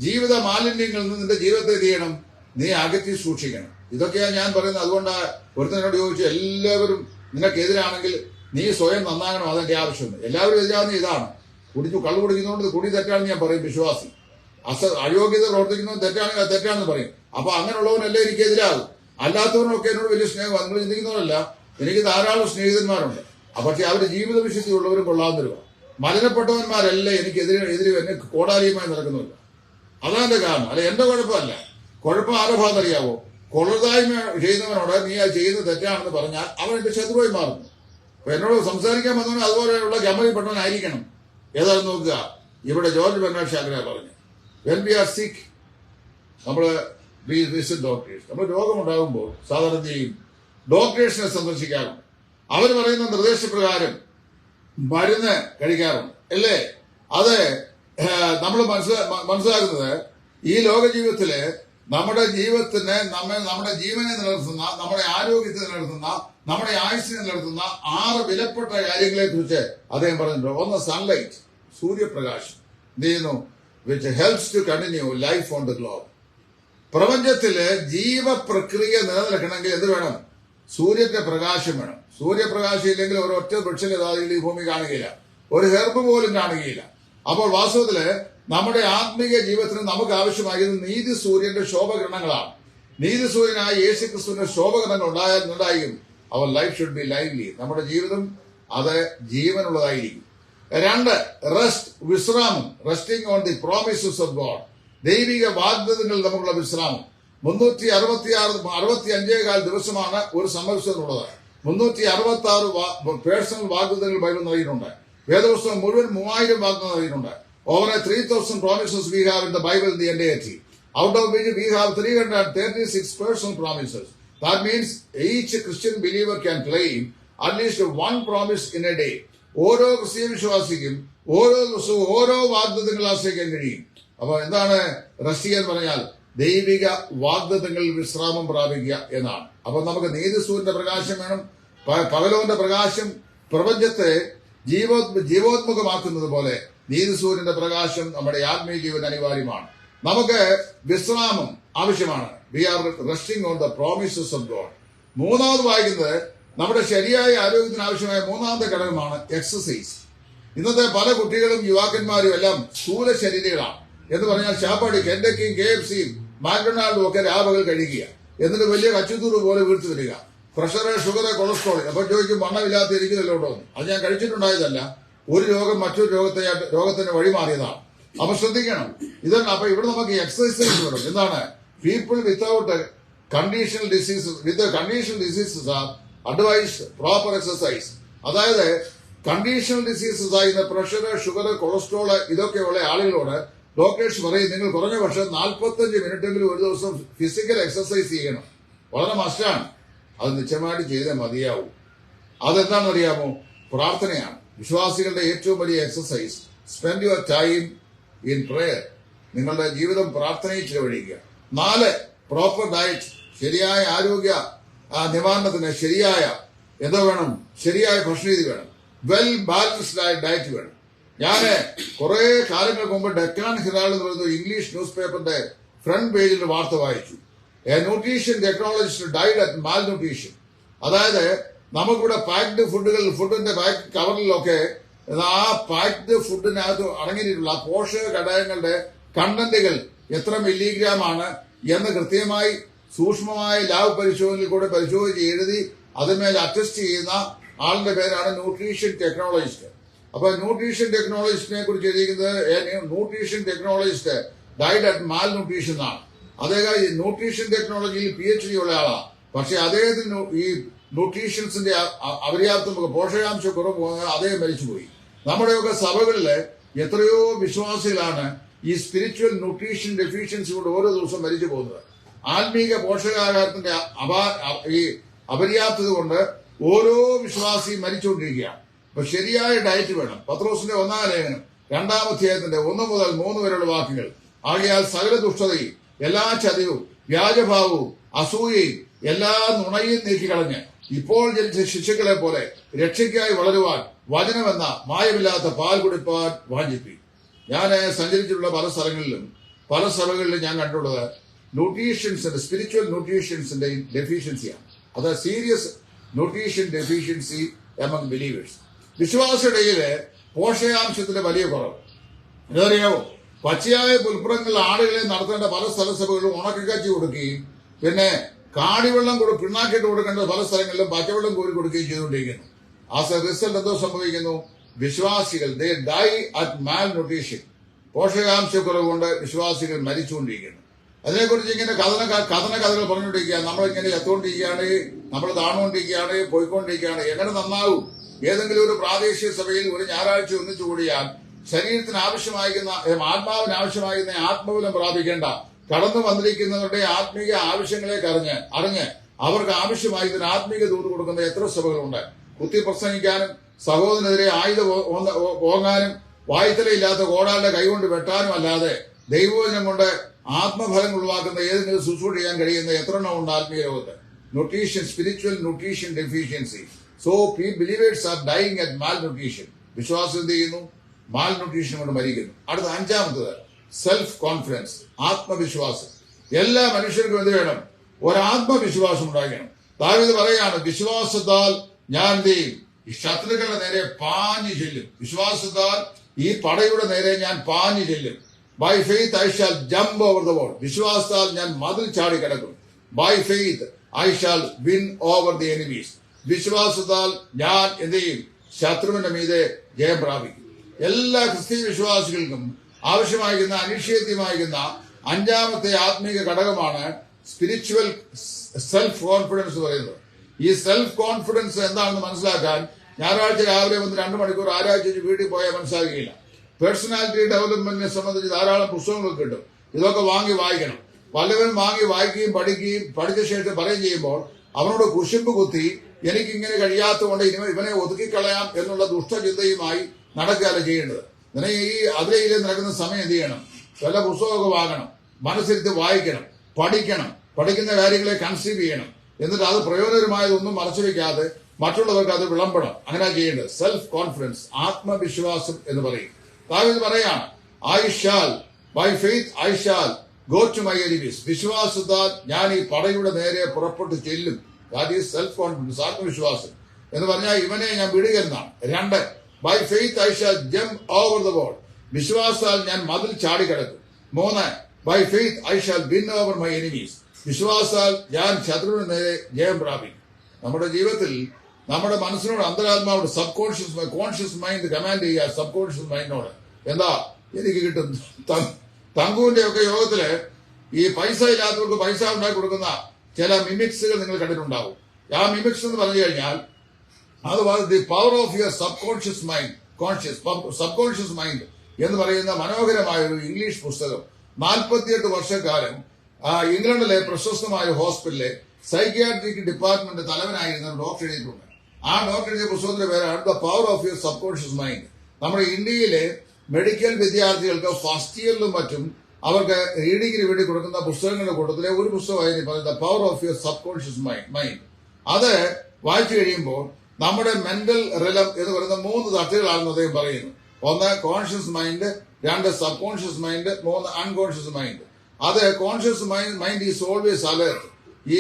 ജീവിത മാലിന്യങ്ങളിൽ നിന്ന് നിന്റെ ജീവിതത്തെ ചെയ്യണം, നീ അകറ്റി സൂക്ഷിക്കണം. ഇതൊക്കെയാണ് ഞാൻ പറയുന്നത്. അതുകൊണ്ടാണ് ഒരുത്തനോട് ചോദിച്ചു, എല്ലാവരും നിനക്കെതിരാണെങ്കിൽ നീ സ്വയം നന്നാകണം, അതെന്റെ ആവശ്യമുണ്ട്. എല്ലാവരും എതിരാകുന്ന ഇതാണ്. കള്ളു കുടിക്കുന്നതുകൊണ്ട് കുടി തെറ്റാണെന്ന് ഞാൻ പറയും. വിശ്വാസി അയോഗ്യത പ്രവർത്തിക്കുന്നവൻ തെറ്റാണെങ്കിൽ അത് തെറ്റാണെന്ന് പറയും. അപ്പൊ അങ്ങനെയുള്ളവനല്ലേ എനിക്ക് എതിരാകും. അല്ലാത്തവനൊക്കെ എന്നോട് വലിയ സ്നേഹം. നിങ്ങൾ ചിന്തിക്കുന്നവരല്ല, എനിക്ക് ധാരാളം സ്നേഹിതന്മാരുണ്ട്. പക്ഷെ അവരുടെ ജീവിത വിശുദ്ധി ഉള്ളവരും കൊള്ളാവുന്നവരുക. മലിനപ്പെട്ടവന്മാരല്ല എനിക്ക് എതിരെ എന്നെ കോടാലിയുമായി നടക്കുന്നില്ല. അതാന്റെ കാരണം. അല്ല, എന്റെ കുഴപ്പമല്ല. കുഴപ്പം ആരുടെ ഭാഗത്ത് അറിയാവോ? കൊള്ളതായ്മ ചെയ്യുന്നവനോട് നീ അത് ചെയ്യുന്നത് തെറ്റാണെന്ന് പറഞ്ഞാൽ അവൻ എന്റെ ശത്രുവായി മാറുന്നു. അപ്പൊ എന്നോട് സംസാരിക്കാൻ വന്നവൻ അതുപോലെയുള്ള ഗമയിൽപ്പെട്ടവനായിരിക്കണം. ഏതാണെന്ന് നോക്കുക. ഇവിടെ ജോർജ് ബെർണാഡ് ഷാ പറഞ്ഞു, വെൻ വി ആർ സിക്ക് നമ്മള് വിസിറ്റ് ഡോക്ടേഴ്സ്. നമ്മൾ രോഗമുണ്ടാകുമ്പോൾ സാധാരണ ചെയ്യും ഡോക്ടേഴ്സിനെ സന്ദർശിക്കാറുണ്ട്. അവർ പറയുന്ന നിർദ്ദേശപ്രകാരം മരുന്ന് കഴിക്കാറുണ്ട്, അല്ലേ? അത് നമ്മൾ മനസ്സിലാക്കുന്നത് ഈ ലോക ജീവിതത്തില് നമ്മുടെ ജീവിതത്തിന് നമ്മുടെ ജീവനെ നിലനിർത്തുന്ന, നമ്മുടെ ആരോഗ്യത്തെ നിലനിർത്തുന്ന, നമ്മുടെ ആയുസ്സിനെ നിലനിർത്തുന്ന 6 വിലപ്പെട്ട കാര്യങ്ങളെ കുറിച്ച് അദ്ദേഹം പറഞ്ഞിട്ടുണ്ട്. ഒന്ന് സൺലൈറ്റ്, സൂര്യപ്രകാശം. എന്ത് ചെയ്യുന്നു? Which helps to continue life on the globe. പ്രപഞ്ചത്തില് ജീവപ്രക്രിയ നിലനിൽക്കണമെങ്കിൽ എന്ത് വേണം? സൂര്യന്റെ പ്രകാശം വേണം. സൂര്യപ്രകാശം ഇല്ലെങ്കിൽ ഒരൊറ്റ വൃക്ഷലതാദികൾ ഈ ഭൂമി കാണുകയില്ല, ഒരു ഹെർബ് പോലും കാണുകയില്ല. അപ്പോൾ വാസ്തവത്തില് നമ്മുടെ ആത്മീയ ജീവിതത്തിന് നമുക്ക് ആവശ്യമായത് നീതി സൂര്യന്റെ ശോഭകിരണങ്ങളാണ്. നീതി സൂര്യനായ യേശു ക്രിസ്തുവിന്റെ ശോഭകിരണങ്ങൾ ഉണ്ടായും our life should be lively. നമ്മുടെ ജീവിതം അത് ജീവനുള്ളതായിരിക്കും. 2, റെസ്റ്റ്, വിശ്രാമം. Resting on the promises of God. ദൈവിക വാഗ്ദത്തങ്ങളിൽ നമുക്കുള്ള വിശ്രാമം. 365 ദിവസമാണ് ഒരു സംവത്സരത്തിനുള്ളത്. 366 പേഴ്സണൽ വാഗ്ദത്തങ്ങൾ ബൈബിൾ നൽകിയിട്ടുണ്ട്. വേദപുസ്തകം മുഴുവൻ 3000 വാഗ്ദത്തം നൽകിയിട്ടുണ്ട്. Over 3,000 promises we have in the Bible in the entirety, out of which we have 336 personal promises. That means each Christian believer can claim at least one promise in a day. ഓരോ ക്രിസ്തീയ വിശ്വാസിക്കും ഓരോ ദിവസവും ഓരോ വാഗ്ദത്തങ്ങൾ ആശ്രയിക്കാൻ കഴിയും. അപ്പൊ എന്താണ് റെസ്റ്റ് ചെയ്യാൻ പറഞ്ഞാൽ? ദൈവിക വാഗ്ദത്തങ്ങളിൽ വിശ്രാമം പ്രാപിക്കുക എന്നാണ്. അപ്പൊ നമുക്ക് നീതിസൂര്യന്റെ പ്രകാശം വേണം. പകലോന്റെ പ്രകാശം പ്രപഞ്ചത്തെ ജീവോത്മുഖമാക്കുന്നത് പോലെ നീതിസൂര്യന്റെ പ്രകാശം നമ്മുടെ ആത്മീയ ജീവൻ അനിവാര്യമാണ്. നമുക്ക് വിശ്രാമം ആവശ്യമാണ്. We are resting on the promises of God. മൂന്നാമത് വായിക്കുന്നത് നമ്മുടെ ശരിയായ ആരോഗ്യത്തിന് ആവശ്യമായ മൂന്നാമത്തെ ഘടകമാണ് എക്സസൈസ്. ഇന്നത്തെ പല കുട്ടികളും യുവാക്കന്മാരും എല്ലാം സ്ഥൂല ശരീരികളാണ്. എന്ന് പറഞ്ഞാൽ ഷാപ്പാടി, കെൻഡക്കിയും KFCയും മാക്ഡൊണാൾഡും ഒക്കെ രാപകൽ കഴിക്കുക, എന്നിട്ട് വലിയ കച്ചുത്തൂറ് പോലെ വീഴ്ത്തി വരിക. Pressure, sugar, cholesterol. അപ്പൊ ചോദിക്കും വണ്ണമില്ലാത്ത ഇരിക്കുന്നില്ലോ ഉണ്ടോ? അത് ഞാൻ കഴിച്ചിട്ടുണ്ടായതല്ല. ഒരു രോഗം മറ്റൊരു രോഗത്തിന് വഴിമാറിയതാണ്. അപ്പൊ ശ്രദ്ധിക്കണം. ഇതാണ്. അപ്പൊ ഇവിടെ നമുക്ക് എക്സസൈസ് വേണം. എന്താണ്? People without conditional diseases are advise proper exercise. അതായത് കണ്ടീഷണൽ ഡിസീസസ് ആയിരുന്ന പ്രഷർ, ഷുഗർ, കൊളസ്ട്രോൾ ഇതൊക്കെയുള്ള ആളുകളോട് ഡോക്ടേഴ്സ് പറയും നിങ്ങൾ കുറഞ്ഞ പക്ഷം 45 മിനിറ്റെങ്കിലും ഒരു ദിവസം ഫിസിക്കൽ എക്സസൈസ് ചെയ്യണം. വളരെ മസ്റ്റാണ്. അത് നിശ്ചയമായിട്ട് ചെയ്തേ മതിയാവും. അതെന്താണെന്ന് അറിയാമോ? പ്രാർത്ഥനയാണ്. വിശ്വാസികളുടെ ഏറ്റവും വലിയ exercise. Spend your time in prayer. നിങ്ങളുടെ ജീവിതം പ്രാർത്ഥനയിൽ ചെലവഴിക്കുക. 4, പ്രോപ്പർ ഡയറ്റ്. ശരിയായ ആരോഗ്യ നിവാരണത്തിന് ശരിയായ എന്തോ വേണം? ശരിയായ ഭക്ഷണരീതി വേണം. വെൽ ബാലൻസ്ഡ് ആയ ഡയറ്റ് വേണം. ഞാന് കുറെ കാലങ്ങൾക്ക് മുമ്പ് ഡെക്കാൻ ഹെറാൾഡ് എന്ന് പറയുന്ന ഇംഗ്ലീഷ് ന്യൂസ് പേപ്പറിന്റെ ഫ്രണ്ട് പേജിൽ വാർത്ത വായിച്ചു. A nutrition technologist died at Mal nutrition. അതായത് നമുക്കിവിടെ പാക്ഡ് ഫുഡിന്റെ പാക്ക് കവറിലൊക്കെ ആ പാക്ഡ് ഫുഡിനകത്ത് അടങ്ങിയിട്ടുള്ള പോഷക ഘടകങ്ങളുടെ കണ്ടന്റുകൾ എത്ര മില്ലിഗ്രാം ആണ് എന്ന് കൃത്യമായി സൂക്ഷ്മമായ ലാബ് പരിശോധനയിൽ കൂടെ പരിശോധിച്ച് എഴുതി അതിന്മേൽ അറ്റസ്റ്റ് ചെയ്യുന്ന ആളിന്റെ പേരാണ് ന്യൂട്രീഷൻ ടെക്നോളജിസ്റ്റ്. അപ്പൊ ന്യൂട്രീഷൻ ടെക്നോളജിസ്റ്റിനെ കുറിച്ച് എഴുതിയിരിക്കുന്നത് nutrition technologist died at Mal nutrition എന്നാണ്. അദ്ദേഹം ന്യൂട്രീഷൻ ടെക്നോളജിയിൽ PhD ഉള്ള ആളാണ്. പക്ഷെ അദ്ദേഹത്തിന് ഈ ന്യൂട്രീഷൻസിന്റെ അപര്യാപ്തം പോഷകാംശ കുറവ് അദ്ദേഹം മരിച്ചുപോയി. നമ്മുടെയൊക്കെ സഭകളില് എത്രയോ വിശ്വാസികളാണ് ഈ സ്പിരിച്വൽ ന്യൂട്രീഷൻ ഡെഫിഷ്യൻസി കൊണ്ട് ഓരോ ദിവസം മരിച്ചു പോകുന്നത്. ആത്മീക പോഷകാഹാരത്തിന്റെ ഈ അപര്യാപ്തത കൊണ്ട് ഓരോ വിശ്വാസിയും മരിച്ചുകൊണ്ടിരിക്കുകയാണ്. അപ്പൊ ശരിയായ ഡയറ്റ് വേണം. പത്രോസിന്റെ 1-ാം ലേഖനം 2-ാം അധ്യായത്തിന്റെ 1 മുതൽ 3 വരെയുള്ള വാക്യങ്ങൾ. ആകയാൽ സകല ദുഷ്ടതയും എല്ലാ ചതിവും വ്യാജഭാവവും അസൂയയും എല്ലാ നുണയും നീക്കിക്കളഞ്ഞ് ഇപ്പോൾ ജനിച്ച ശിശുക്കളെ പോലെ രക്ഷയ്ക്കായി വളരുവാൻ വചനമെന്ന മായമില്ലാത്ത പാൽ കുടിപ്പാൻ വാഞ്ചിപ്പി. ഞാൻ സഞ്ചരിച്ചിട്ടുള്ള പല സ്ഥലങ്ങളിലും പല സഭകളിലും ഞാൻ കണ്ടുള്ളത് ന്യൂട്രീഷൻസിന്റെ സ്പിരിച്വൽ ന്യൂട്രീഷൻസിന്റെ ഡെഫിഷ്യൻസിയാണ്. അത് serious nutrition deficiency among believers. വിശ്വാസിയുടെ പോഷകാംശത്തിന്റെ വലിയ കുറവ് എന്തറിയാവോ? പച്ചയായ പുൽപ്പുറങ്ങളിൽ ആടുകളെ നടത്തേണ്ട പല സ്ഥലസഭകളിലും ഉണക്കക്കച്ചി കൊടുക്കുകയും പിന്നെ കാടിവെള്ളം പിണ്ണാക്കിട്ട് കൊടുക്കേണ്ട പല സ്ഥലങ്ങളിലും പച്ചവെള്ളം കോരി കൊടുക്കുകയും ചെയ്തുകൊണ്ടിരിക്കുന്നു. ആസ് എ റിസൾട്ട് എന്തോ സംഭവിക്കുന്നു? വിശ്വാസികൾ they die at malnutrition. പോഷകാംശക്കുറവ് കൊണ്ട് വിശ്വാസികൾ മരിച്ചുകൊണ്ടിരിക്കുന്നു. അതിനെക്കുറിച്ച് ഇങ്ങനെ കഥകൾ പറഞ്ഞുകൊണ്ടിരിക്കുക. നമ്മളിങ്ങനെ എത്തുകൊണ്ടിരിക്കുകയാണ്, നമ്മൾ താണുകൊണ്ടിരിക്കുകയാണ്, പോയിക്കൊണ്ടിരിക്കുകയാണ്. എങ്ങനെ നന്നാവും? ഏതെങ്കിലും ഒരു പ്രാദേശിക സഭയിൽ ഒരു ഞായറാഴ്ച ഒന്നിച്ചു കൂടിയാൽ ശരീരത്തിന് ആവശ്യമാകുന്ന ആത്മാവിന് ആവശ്യമാകുന്ന ആത്മബലം പ്രാപിക്കേണ്ട കടന്നു വന്നിരിക്കുന്നവരുടെ ആത്മീയ ആവശ്യങ്ങളെ അറിഞ്ഞ് അവർക്ക് ആവശ്യമായതിന് ആത്മീയ ദൂത് കൊടുക്കുന്ന എത്ര സഭകളുണ്ട്? കുത്തി പ്രസംഗിക്കാനും സഹോദരനെതിരെ ആയുധം പോകാനും വായ്ത്തലയില്ലാത്ത കോടാളുടെ കൈകൊണ്ട് വെട്ടാനും അല്ലാതെ ദൈവവചനം കൊണ്ട് ആത്മഫലം ഉളവാക്കുന്ന ഏതെങ്കിലും ശുശ്രൂഷ ചെയ്യാൻ കഴിയുന്ന എത്ര എണ്ണം ഉണ്ട് ആത്മീയ ലോകത്ത്? Nutrition, spiritual nutrition deficiency. So believers are dying at malnutrition. വിശ്വാസം എന്ത് ചെയ്യുന്നു? മാൽ ന്യൂട്രീഷൻ കൊണ്ട് മരിക്കുന്നു. അടുത്ത 5-ാമത്തത് സെൽഫ് കോൺഫിഡൻസ്, ആത്മവിശ്വാസം. എല്ലാ മനുഷ്യർക്കും എന്ത് വേണം? ഒരാത്മവിശ്വാസം ഉണ്ടാക്കണം. ദാവീദ് പറയാണ്, വിശ്വാസത്താൽ ഞാൻ എന്ത് ചെയ്യും? ഈ ശത്രുക്കളുടെ നേരെ പാഞ്ഞു ചെല്ലും. വിശ്വാസത്താൽ ഈ പടയുടെ നേരെ ഞാൻ പാഞ്ഞു ചെല്ലും. By faith I shall jump over the wall. വിശ്വാസത്താൽ ഞാൻ മതിൽ ചാടി കിടക്കും. By faith I shall win over the enemies. വിശ്വാസത്താൽ ഞാൻ എന്ത് ചെയ്യും? ശത്രുവിന്റെ മീതെ ജയം പ്രാപിക്കും. എല്ലാ ക്രിസ്തീയ വിശ്വാസികൾക്കും ആവശ്യമായിരിക്കുന്ന അനിഷേധ്യമായിരിക്കുന്ന 5-ാമത്തെ ആത്മീക ഘടകമാണ് സ്പിരിച്വൽ സെൽഫ് കോൺഫിഡൻസ് പറയുന്നത്. ഈ സെൽഫ് കോൺഫിഡൻസ് എന്താണെന്ന് മനസ്സിലാക്കാൻ ഞായറാഴ്ച രാവിലെ വന്ന് 2 മണിക്കൂർ ആരാഴ്ച വീട്ടിൽ പോയാൽ മനസ്സിലാക്കുകയില്ല. പേഴ്സണാലിറ്റി ഡെവലപ്മെന്റിനെ സംബന്ധിച്ച് ധാരാളം പുസ്തകങ്ങൾ കിട്ടും. ഇതൊക്കെ വാങ്ങി വായിക്കണം. പലവരും വാങ്ങി വായിക്കുകയും പഠിക്കുകയും പഠിച്ച ശേഷം പറയുകയും ചെയ്യുമ്പോൾ അവനോട് കുശുമ്പ് കുത്തി എനിക്കിങ്ങനെ കഴിയാത്തതുകൊണ്ട് ഇവനെ ഒതുക്കിക്കളയാം എന്നുള്ള ദുഷ്ടചിന്തയുമായി നടക്കുകയല്ല ചെയ്യേണ്ടത്. ഈ അതിലെ നടക്കുന്ന സമയം എന്ത് ചെയ്യണം? വല്ല പുസ്തകമൊക്കെ വാങ്ങണം, മനസ്സിരുത്തി വായിക്കണം, പഠിക്കണം, പഠിക്കുന്ന കാര്യങ്ങളെ കൺസീവ് ചെയ്യണം. എന്നിട്ട് അത് പ്രയോജനകരമായതൊന്നും മറച്ചു വെക്കാതെ മറ്റുള്ളവർക്ക് അത് വിളമ്പണം. അങ്ങനെ ചെയ്യേണ്ടത് സെൽഫ് കോൺഫിഡൻസ്, ആത്മവിശ്വാസം എന്ന് പറയും. ദാവീദ് പറയാണ്, I shall by faith I shall go to my enemies. വിശ്വാസത്താൽ ഞാൻ ഈ പടയുടെ നേരെ പുറപ്പെട്ടു ചെല്ലും. ദാറ്റ് ഈസ് സെൽഫ് കോൺഫിഡൻസ്, ആത്മവിശ്വാസം എന്ന് പറഞ്ഞാൽ ഇവനെ ഞാൻ വിടുകയെന്നാണ്. 2, by faith I shall jump over the wall. വിശ്വാസത്താൽ ഞാൻ മതിൽ ചാടിക്കിടക്കും. 3, by faith I shall win over my enemies. വിശ്വാസത്താൽ ഞാൻ ശത്രുവിന് നേരെ ജയം പ്രാപിക്കും. നമ്മുടെ ജീവിതത്തിൽ നമ്മുടെ മനസ്സിനോട്, അന്തരാത്മാവോട്, കോൺഷ്യസ് മൈൻഡ് കമാൻഡ് ചെയ്യുക. സബ് കോൺഷ്യസ് മൈൻഡിനോട് എന്താ എനിക്ക് കിട്ടും? തങ്കുവിന്റെ ഒക്കെ യോഗത്തില് ഈ പൈസ ഇല്ലാത്തവർക്ക് പൈസ ഉണ്ടാക്കി കൊടുക്കുന്ന ചില മിമിക്സുകൾ നിങ്ങൾ കണ്ടിട്ടുണ്ടാവും. ആ മിമിക്സ് എന്ന് പറഞ്ഞു കഴിഞ്ഞാൽ അത് the power of your subconscious mind. Subconscious mind എന്ന് പറയുന്ന മനോഹരമായ ഒരു ഇംഗ്ലീഷ് പുസ്തകം 48 വർഷക്കാലം ഇംഗ്ലണ്ടിലെ പ്രശസ്തമായ ഹോസ്പിറ്റലിലെ സൈക്യാട്രിക് ഡിപ്പാർട്ട്മെന്റ് തലവനായിരുന്ന ഡോക്ടർ എഴുതിയിട്ടുണ്ട്. ആ ഡോക്ടർ എഴുതിയ പുസ്തകത്തിന്റെ പേരാണ് the power of your subconscious mind. നമ്മുടെ ഇന്ത്യയിലെ മെഡിക്കൽ വിദ്യാർത്ഥികൾക്ക് ഫസ്റ്റ് ഇയറിലും മറ്റും അവർക്ക് റീഡിങ്ങിന് വേണ്ടി കൊടുക്കുന്ന പുസ്തകങ്ങളുടെ കൂട്ടത്തിലെ ഒരു പുസ്തകമായി the power of your subconscious mind. അത് വായിച്ചു കഴിയുമ്പോൾ നമ്മുടെ മെന്റൽ റിലം എന്ന് പറയുന്ന 3 തട്ടുകളാണെന്ന് അദ്ദേഹം പറയുന്നു. 1 conscious mind, 2 subconscious mind, 3 unconscious mind. അത് conscious mind is always alert. ഈ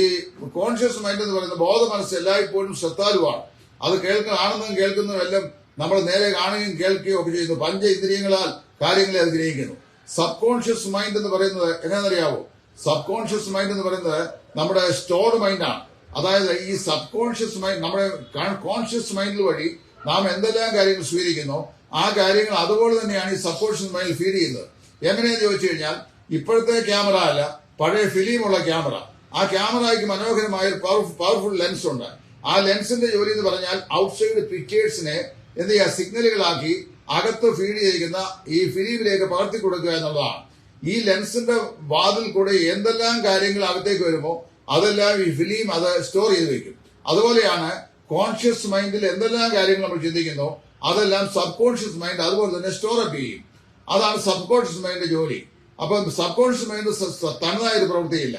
കോൺഷ്യസ് മൈൻഡ് എന്ന് പറയുന്ന ബോധ മനസ്സ് എല്ലായ്പ്പോഴും ശ്രദ്ധാലുവാണ്. അത് കാണുന്നതും കേൾക്കുന്നതും എല്ലാം നമ്മൾ നേരെ കാണുകയും കേൾക്കുകയും ഒക്കെ ചെയ്യുന്നു. 5 ഇന്ദ്രിയങ്ങളാൽ കാര്യങ്ങളെ അത് ഗ്രഹിക്കുന്നു. സബ് കോൺഷ്യസ് മൈൻഡ് എന്ന് പറയുന്നത് എങ്ങനെയെന്നറിയാവോ? സബ് കോൺഷ്യസ് മൈൻഡ് എന്ന് പറയുന്നത് നമ്മുടെ സ്റ്റോർഡ് മൈൻഡാണ്. അതായത് ഈ സബ് കോൺഷ്യസ് മൈൻഡ് നമ്മുടെ കോൺഷ്യസ് മൈൻഡിൽ വഴി നാം എന്തെല്ലാം കാര്യങ്ങൾ സ്വീകരിക്കുന്നോ ആ കാര്യങ്ങൾ അതുപോലെ തന്നെയാണ് ഈ സബ് കോൺഷ്യസ് മൈൻഡിൽ ഫീഡ് ചെയ്യുന്നത്. എങ്ങനെയെന്ന് ചോദിച്ചു കഴിഞ്ഞാൽ, ഇപ്പോഴത്തെ ക്യാമറ അല്ല, പഴയ ഫിലിമുള്ള ക്യാമറ. ആ ക്യാമറയ്ക്ക് മനോഹരമായ ഒരു പവർഫുൾ ലെൻസ് ഉണ്ട്. ആ ലെൻസിന്റെ ജോലി എന്ന് പറഞ്ഞാൽ ഔട്ട്സൈഡ് പിക്ചേഴ്സിനെ എന്ത് ചെയ്യുക, സിഗ്നലുകളാക്കി അകത്ത് ഫീഡ് ചെയ്യിക്കുന്ന ഈ ഫിലിമിലേക്ക് പകർത്തി കൊടുക്കുക എന്നുള്ളതാണ്. ഈ ലെൻസിന്റെ വാതിൽ കൂടെ എന്തെല്ലാം കാര്യങ്ങൾ അകത്തേക്ക് വരുമോ അതെല്ലാം ഈ ഫിലിം അത് സ്റ്റോർ ചെയ്ത് വെക്കും. അതുപോലെയാണ് കോൺഷ്യസ് മൈൻഡിൽ എന്തെല്ലാം കാര്യങ്ങൾ നമ്മൾ ചിന്തിക്കുന്നോ അതെല്ലാം സബ് കോൺഷ്യസ് മൈൻഡ് അതുപോലെ തന്നെ സ്റ്റോർ അപ്പ് ചെയ്യും. അതാണ് സബ് കോൺഷ്യസ് മൈൻഡിന്റെ ജോലി. അപ്പം സബ് കോൺഷ്യസ് മൈൻഡ് തനതായ ഒരു പ്രവൃത്തിയില്ല.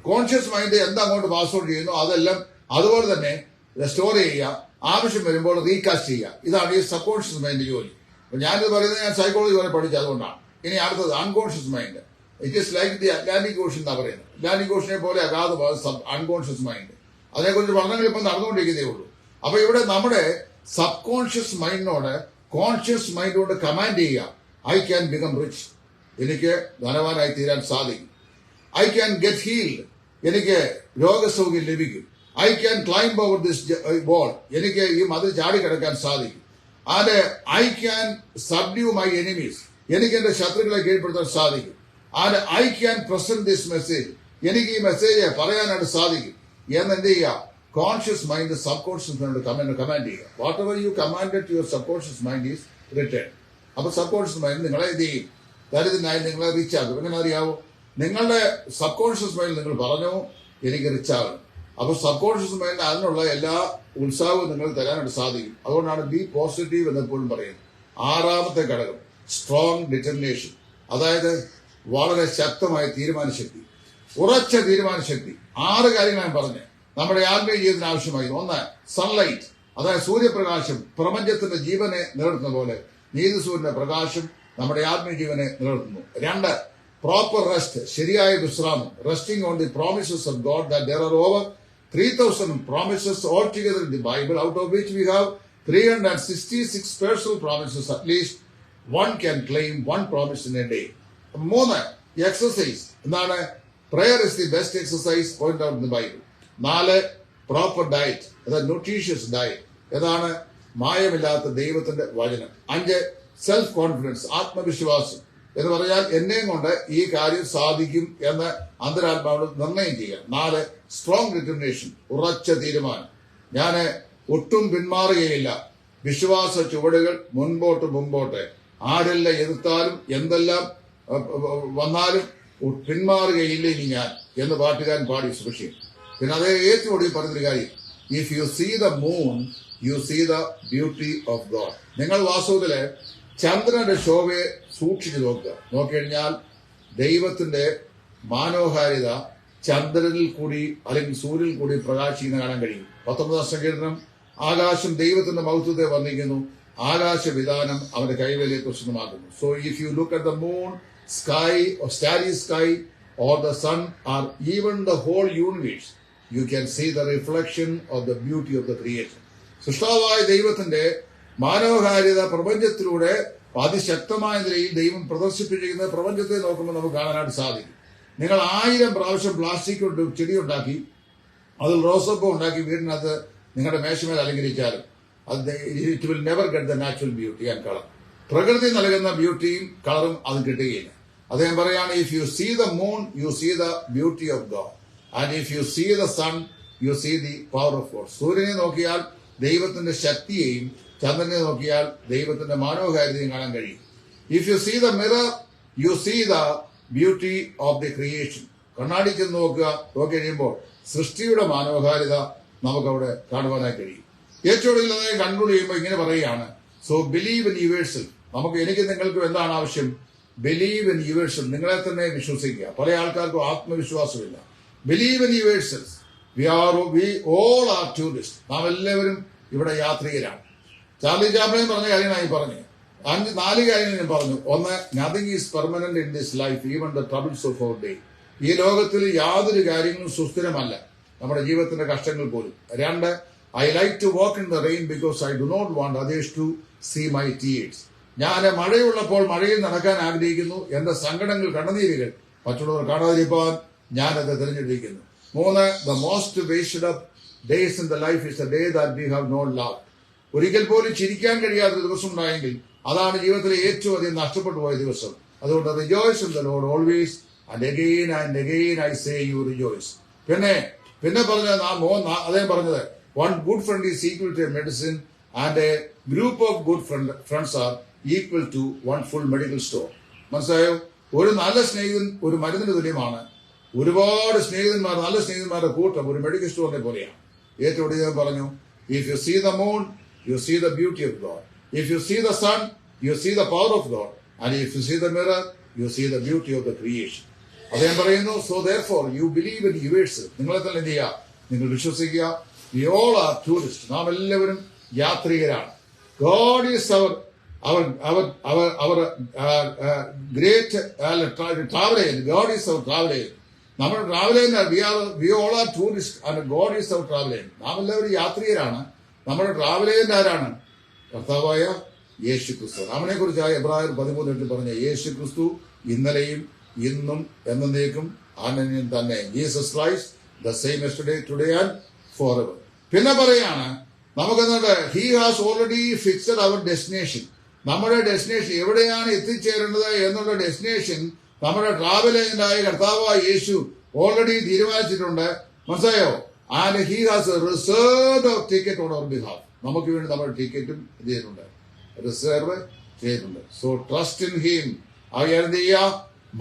കോൺഷ്യസ് മൈൻഡ് എന്തങ്ങോട്ട് പാസ്വേഡ് ചെയ്യുന്നു അതെല്ലാം അതുപോലെ തന്നെ സ്റ്റോർ ചെയ്യുക, ആവശ്യം വരുമ്പോൾ റീകാസ്റ്റ് ചെയ്യുക. ഇതാണ് ഈ സബ് കോൺഷ്യസ് മൈൻഡ് ജോലി. അപ്പൊ ഞാനിത് പറയുന്നത് ഞാൻ സൈക്കോളജി വരെ പഠിച്ചത് അതുകൊണ്ടാണ്. ഇനി അടുത്തത് unconscious mind. It is like the Atlantic Ocean എന്നാ പറയുന്നത്. അറ്റ്ലാന്റിക് ഓഷനെ പോലെ അഗാധമായ അൺകോൺഷ്യസ് മൈൻഡ്. അതിനെക്കുറിച്ച് പഠനങ്ങൾ ഇപ്പം നടന്നുകൊണ്ടിരിക്കുന്നേ ഉള്ളൂ. അപ്പൊ ഇവിടെ നമ്മുടെ സബ് കോൺഷ്യസ് മൈൻഡിനോട് കോൺഷ്യസ് മൈൻഡോട് കമാൻഡ് ചെയ്യുക. ഐ ക്യാൻ ബിക്കം റിച്ച്, എനിക്ക് ധനവാനായി തീരാൻ സാധിക്കും. ഐ ക്യാൻ ഗെറ്റ് ഹീൽഡ്, എനിക്ക് രോഗസൗഖ്യം ലഭിക്കും. I can climb over this wall, എനിക്ക് ഈ മതിൽ ചാടിക്കിടക്കാൻ സാധിക്കും. And I can subdue my enemies, എനിക്ക് എന്റെ ശത്രുക്കളെ കീഴ്പ്പെടുത്താൻ സാധിക്കും. And I can present this message, എനിക്ക് ഈ മെസ്സേജ് പറയാനായിട്ട് സാധിക്കും എന്ന് എന്ത് ചെയ്യുക, conscious mind subconscious mind command ചെയ്യുക. Whatever you commanded to your subconscious mind is return. അപ്പൊ സബ് കോൺഷ്യസ് മൈൻഡ് നിങ്ങളെ എന്ത് ചെയ്യും, ദരിദ്രനായി നിങ്ങളെ റീച്ച് ആകും. എങ്ങനെ അറിയാവോ? നിങ്ങളുടെ സബ് കോൺഷ്യസ് മൈൻഡ് നിങ്ങൾ പറഞ്ഞു എനിക്ക് റിച്ച് ആകണം. അപ്പൊ സബ് കോൺഷ്യസ് മൈൻഡ് അതിനുള്ള എല്ലാ ഉത്സാഹവും നിങ്ങൾ തരാനായിട്ട് സാധിക്കും. അതുകൊണ്ടാണ് ബി പോസിറ്റീവ് എന്നെപ്പോഴും പറയുന്നത്. 6ാമത്തെ ഘടകം സ്ട്രോങ് ഡിറ്റർമിനേഷൻ, അതായത് വളരെ ശക്തമായ തീരുമാനശക്തി, ഉറച്ച തീരുമാനശക്തി. 6 കാര്യങ്ങൾ ഞാൻ പറഞ്ഞു നമ്മുടെ ആത്മീയ ജീവിതത്തിന് ആവശ്യമായി. 1 സൺലൈറ്റ്, അതായത് സൂര്യപ്രകാശം പ്രപഞ്ചത്തിന്റെ ജീവനെ നിലനിർത്തുന്ന പോലെ നീതിസൂര്യന്റെ പ്രകാശം നമ്മുടെ ആത്മീയ ജീവനെ നിലനിർത്തുന്നു. 2 പ്രോപ്പർ റെസ്റ്റ്, ശരിയായ വിശ്രാമം. Resting on the promises of God that there are over 3,000 promises altogether in the Bible, out of which we have 366 personal promises. At least one can claim 1 promise in a day. 3 exercise. എന്താണ്? Prayer is the best exercise point out in the Bible. 4 proper diet, അതായത് ന്യൂട്രീഷ്യസ് ഡയറ്റ്. ഏതാണ്? മായമില്ലാത്ത ദൈവത്തിന്റെ വചനം. 5 സെൽഫ് കോൺഫിഡൻസ്, ആത്മവിശ്വാസം എന്ന് പറഞ്ഞാൽ എന്നെയും കൊണ്ട് ഈ കാര്യം സാധിക്കും എന്ന് അന്തരാത്മാവിനോട് നിർണയം ചെയ്യുക. 4 സ്ട്രോങ് ഡിറ്റർമിനേഷൻ, ഉറച്ച തീരുമാനം. ഞാൻ ഒട്ടും പിന്മാറുകയില്ല, വിശ്വാസ ചുവടുകൾ മുൻപോട്ട്. ആരെല്ലാം എതിർത്താലും എന്തെല്ലാം വന്നാലും പിന്മാറുകയില്ല ഇനി ഞാൻ എന്ന് പാട്ടുകാരൻ പാടി സൂക്ഷിക്കും. പിന്നെ അതേ ഏറ്റവും ഒടുവിൽ പറഞ്ഞൊരു കാര്യം, if you see the moon you see the beauty of God. നിങ്ങൾ വാസ്തവത്തില് ചന്ദ്രന്റെ ശോഭയെ സൂക്ഷിച്ചു നോക്കിക്കഴിഞ്ഞാൽ ദൈവത്തിന്റെ മനോഹാരിത ചന്ദ്രനിൽ കൂടി അല്ലെങ്കിൽ സൂര്യനിൽ കൂടി പ്രകാശിക്കുന്ന കാണാൻ കഴിയും. 19ാം സങ്കീർത്തനം, ആകാശം ദൈവത്തിന്റെ മഹത്വത്തെ വർണ്ണിക്കുന്നു, ആകാശവിധാനം അവന്റെ കൈവേലയെ പ്രസിദ്ധമാക്കുന്നു. So if you look at the moon, sky or starry sky or the sun or even the whole universe, you can see the reflection of the beauty of the creation. സൃഷ്ടാവായ ദൈവത്തിന്റെ മനോഹാരിത പ്രപഞ്ചത്തിലൂടെ അതിശക്തമായ നിലയിൽ ദൈവം പ്രദർശിപ്പിച്ചിരിക്കുന്ന പ്രപഞ്ചത്തെ നോക്കുമ്പോൾ നമുക്ക് കാണാനായിട്ട് സാധിക്കും. നിങ്ങൾ 1000 പ്രാവശ്യം പ്ലാസ്റ്റിക് കൊണ്ട് ചെടി ഉണ്ടാക്കി അതിൽ റോസപ്പൂ ഉണ്ടാക്കി വീടിനകത്ത് നിങ്ങളുടെ മേശമേൽ അലങ്കരിച്ചാലും അത് it will never get the natural beauty and colour. പ്രകൃതി നൽകുന്ന ബ്യൂട്ടിയും കളറും അത് കിട്ടുകയില്ല. അദ്ദേഹം പറയാണ്, if you see the moon you see the beauty of God and if you see the sun you see the power of God. സൂര്യനെ നോക്കിയാൽ ദൈവത്തിന്റെ ശക്തിയെയും ചന്ദ്രനെ നോക്കിയാൽ ദൈവത്തിന്റെ മനോഹാരിതയും കാണാൻ കഴിയും. If you see the mirror, you see the beauty of the creation. കണ്ണാടിക്ക് നോക്കി കഴിയുമ്പോൾ സൃഷ്ടിയുടെ മനോഹാരിത നമുക്കവിടെ കാണുവാനായി കഴിയും. ഏറ്റവും കൂടുതൽ കൺക്ലൂഡ് ചെയ്യുമ്പോൾ ഇങ്ങനെ പറയുകയാണ്, സോ ബിലീവ് ഇൻ യുവേഴ്സെൽഫ്. എനിക്ക് നിങ്ങൾക്കും എന്താണ് ആവശ്യം? Believe in yourself. നിങ്ങളെ തന്നെ വിശ്വസിക്കുക. പല ആൾക്കാർക്കും ആത്മവിശ്വാസമില്ല. Believe in yourself. We all are tourist. നാം എല്ലാവരും ഇവിടെ യാത്രികരാണ്. ചാർലി ചാപ്ലിൻ പറഞ്ഞ കാര്യമായി പറഞ്ഞു. 4 കാര്യങ്ങൾ ഞാൻ പറഞ്ഞു. ഒന്ന്, nothing is permanent in this life, even the troubles of our day. ഈ ലോകത്തിൽ യാതൊരു കാര്യങ്ങളും സുസ്ഥിരമല്ല, നമ്മുടെ ജീവിതത്തിന്റെ കഷ്ടങ്ങൾ പോലും. 2, I like to walk in the rain because I do not want others to see my tears. ഞാൻ മഴയുള്ളപ്പോൾ മഴയിൽ നടക്കാൻ ആഗ്രഹിക്കുന്നു. എന്റെ സങ്കടങ്ങൾ, കണ്ണുനീരുകൾ മറ്റുള്ളവർ കാണാതിരിക്കാൻ ഞാനത് തിരഞ്ഞെടുക്കുന്നു. 3, the most wasted up days in the life is the day that we have not love. ഒരിക്കൽ പോലും ചിരിക്കാൻ കഴിയാത്ത ദിവസം ഉണ്ടായെങ്കിൽ അതാണ് ജീവിതത്തിലെ ഏറ്റവും അധികം നഷ്ടപ്പെട്ടു പോയ ദിവസം. അതുകൊണ്ട് rejoice in the Lord always and again I say you rejoice. പിന്നെ പറഞ്ഞ അദ്ദേഹം പറഞ്ഞത്, one good friend is equal to a medicine and a group of good friends are equal to one full medical store. മനസ്സിലായോ? ഒരു നല്ല സ്നേഹിതൻ ഒരു മരുന്നിന് തുല്യമാണ്. ഒരുപാട് സ്നേഹിതന്മാർ, നല്ല സ്നേഹിതന്മാരുടെ കൂട്ടം ഒരു മെഡിക്കൽ സ്റ്റോറിനെ പോലെയാണ്. ഏറ്റവും കൂടുതൽ പറഞ്ഞു, if you see the moon you see the beauty of God. If you see the sun, you see the power of God. And if you see the mirror, you see the beauty of the creation. അദ്ദേഹം പറയുന്നു, so therefore you believe in yourself. നിങ്ങളെ തന്നെ എന്ത് ചെയ്യുക? നിങ്ങൾ വിശ്വസിക്കുക. We all are tourists. നാം എല്ലാവരും യാത്രികരാണ്. God is our great travel agent. God is our travel agent. നമ്മുടെ travel agent. we all are tourists and God is our travel agent. നാം എല്ലാവരും യാത്രികരാണ്. നമ്മുടെ ട്രാവൽ ഏജന്റ് ആരാണ്? കർത്താവായ യേശു ക്രിസ്തു. അവനെ കുറിച്ചായ എബ്രായർ 13:8 പറഞ്ഞ യേശു ക്രിസ്തു ഇന്നലെയും ഇന്നും എന്നേക്കും അനന്യൻ തന്നെ. Jesus Christ the same yesterday today and forever. പിന്നെ പറയാണ് നമുക്കെന്നുണ്ട്, he has already fixed our destination. നമ്മുടെ ഡെസ്റ്റിനേഷൻ എവിടെയാണ് എത്തിച്ചേരേണ്ടത് എന്നുള്ള ഡെസ്റ്റിനേഷൻ നമ്മുടെ ട്രാവൽ ഏജന്റായ കർത്താവായ യേശു ഓൾറെഡി തീരുമാനിച്ചിട്ടുണ്ട്. മനസ്സിലായോ? And he has reserved of ticket on our behalf. നമുക്ക് വേണ്ടി നമ്മൾ ടിക്കറ്റും ചെയ്തിട്ടുണ്ട്, റിസർവ് ചെയ്തിട്ടുണ്ട്. So trust in him. അവയെ എന്ത് ചെയ്യുക?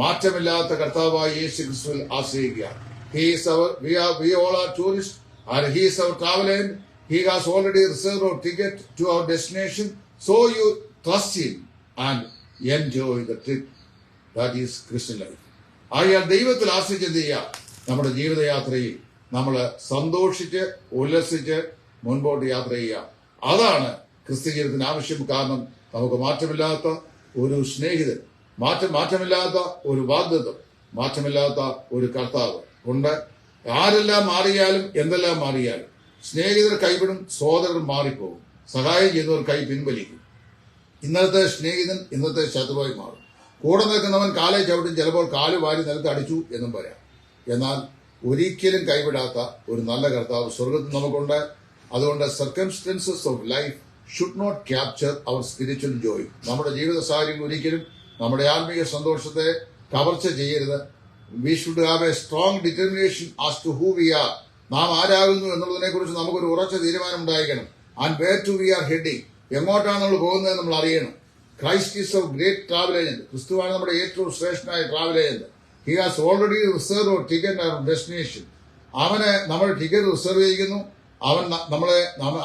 മാറ്റമില്ലാത്ത കർത്താവായ യേശു ക്രിസ്തുവിൽ ആശ്രയിക്കുക. We all are tourists and he is our travel agent. He has already reserved our ticket to our destination. So you trust him and enjoy the trip. That is Christian life. അയാൾ ദൈവത്തിൽ ആശ്രയിച്ച് എന്ത് ചെയ്യുക? നമ്മുടെ ജീവിതയാത്രയിൽ നമ്മൾ സന്തോഷിച്ച് ഉല്ലസിച്ച് മുൻപോട്ട് യാത്ര ചെയ്യുക. അതാണ് ക്രിസ്ത്യ ജീവിതത്തിന് ആവശ്യം. കാരണം നമുക്ക് മാറ്റമില്ലാത്ത ഒരു സ്നേഹിതൻ, മാറ്റമില്ലാത്ത ഒരു വാഗ്ദത്തം, മാറ്റമില്ലാത്ത ഒരു കർത്താവ് ഉണ്ട്. ആരെല്ലാം മാറിയാലും എന്തെല്ലാം മാറിയാലും സ്നേഹിതർ കൈവിടും, സഹോദരർ മാറിപ്പോകും, സഹായം ചെയ്യുന്നവർ കൈ പിൻവലിക്കും. ഇന്നത്തെ സ്നേഹിതൻ ഇന്നത്തെ ശത്രുവായി മാറും. കൂടെ നിൽക്കുന്നവൻ കാലെ ചവിട്ടും, ചിലപ്പോൾ കാല് വാരി നിലത്ത് അടിച്ചു എന്നും പറയാം. എന്നാൽ ഒരിക്കലും കൈവിടാത്ത ഒരു നല്ല കർത്താവ് സ്വർഗത്തിൽ നമുക്കുണ്ട്. അതുകൊണ്ട് circumstances of life should not capture our spiritual joy. നമ്മുടെ ജീവിത സാഹചര്യം ഒരിക്കലും നമ്മുടെ ആത്മീയ സന്തോഷത്തെ കവർച്ച ചെയ്യരുത്. We should have a strong determination as to who we are. നാം ആരാകുന്നു എന്നുള്ളതിനെ കുറിച്ച് നമുക്കൊരു ഉറച്ച തീരുമാനം ഉണ്ടായിരിക്കണം. And where to we are heading. എങ്ങോട്ടാണ് നമ്മൾ പോകുന്നത് നമ്മൾ അറിയണം. Christ is our great travel agent. ക്രിസ്തുവാണ് നമ്മുടെ ഏറ്റവും ശ്രേഷ്ഠനായ travel agent. He has already reserve ticket and destination. അവന് നമ്മുടെ ടിക്കറ്റ് റിസർവ് ചെയ്യുന്നു. അവൻ നമ്മളെ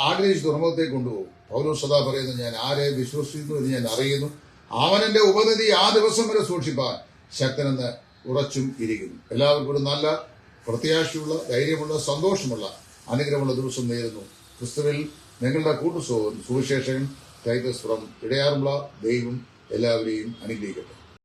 ആഗ്രഹിച്ച് തുറമുഖത്തേക്ക് കൊണ്ടുപോകും. പൗലോസ് സദാ പറയുന്നു, ഞാൻ ആരെ വിശ്വസിക്കുന്നു എന്ന് ഞാൻ അറിയുന്നു, അവനെന്റെ ഉപനിധി ആ ദിവസം വരെ സൂക്ഷിപ്പാൻ ശക്തനെന്ന് ഉറച്ചും ഇരിക്കുന്നു. എല്ലാവർക്കും നല്ല പ്രത്യാശയുള്ള, ധൈര്യമുള്ള, സന്തോഷമുള്ള, അനുഗ്രഹമുള്ള ദിവസം നേരുന്നു. ക്രിസ്തുവിൽ നിങ്ങളുടെ സുവിശേഷകൻ ടൈറ്റസ് ഫ്രം ഇടയാറുമുള്ള ദൈവം എല്ലാവരെയും അനുഗ്രഹിക്കട്ടെ.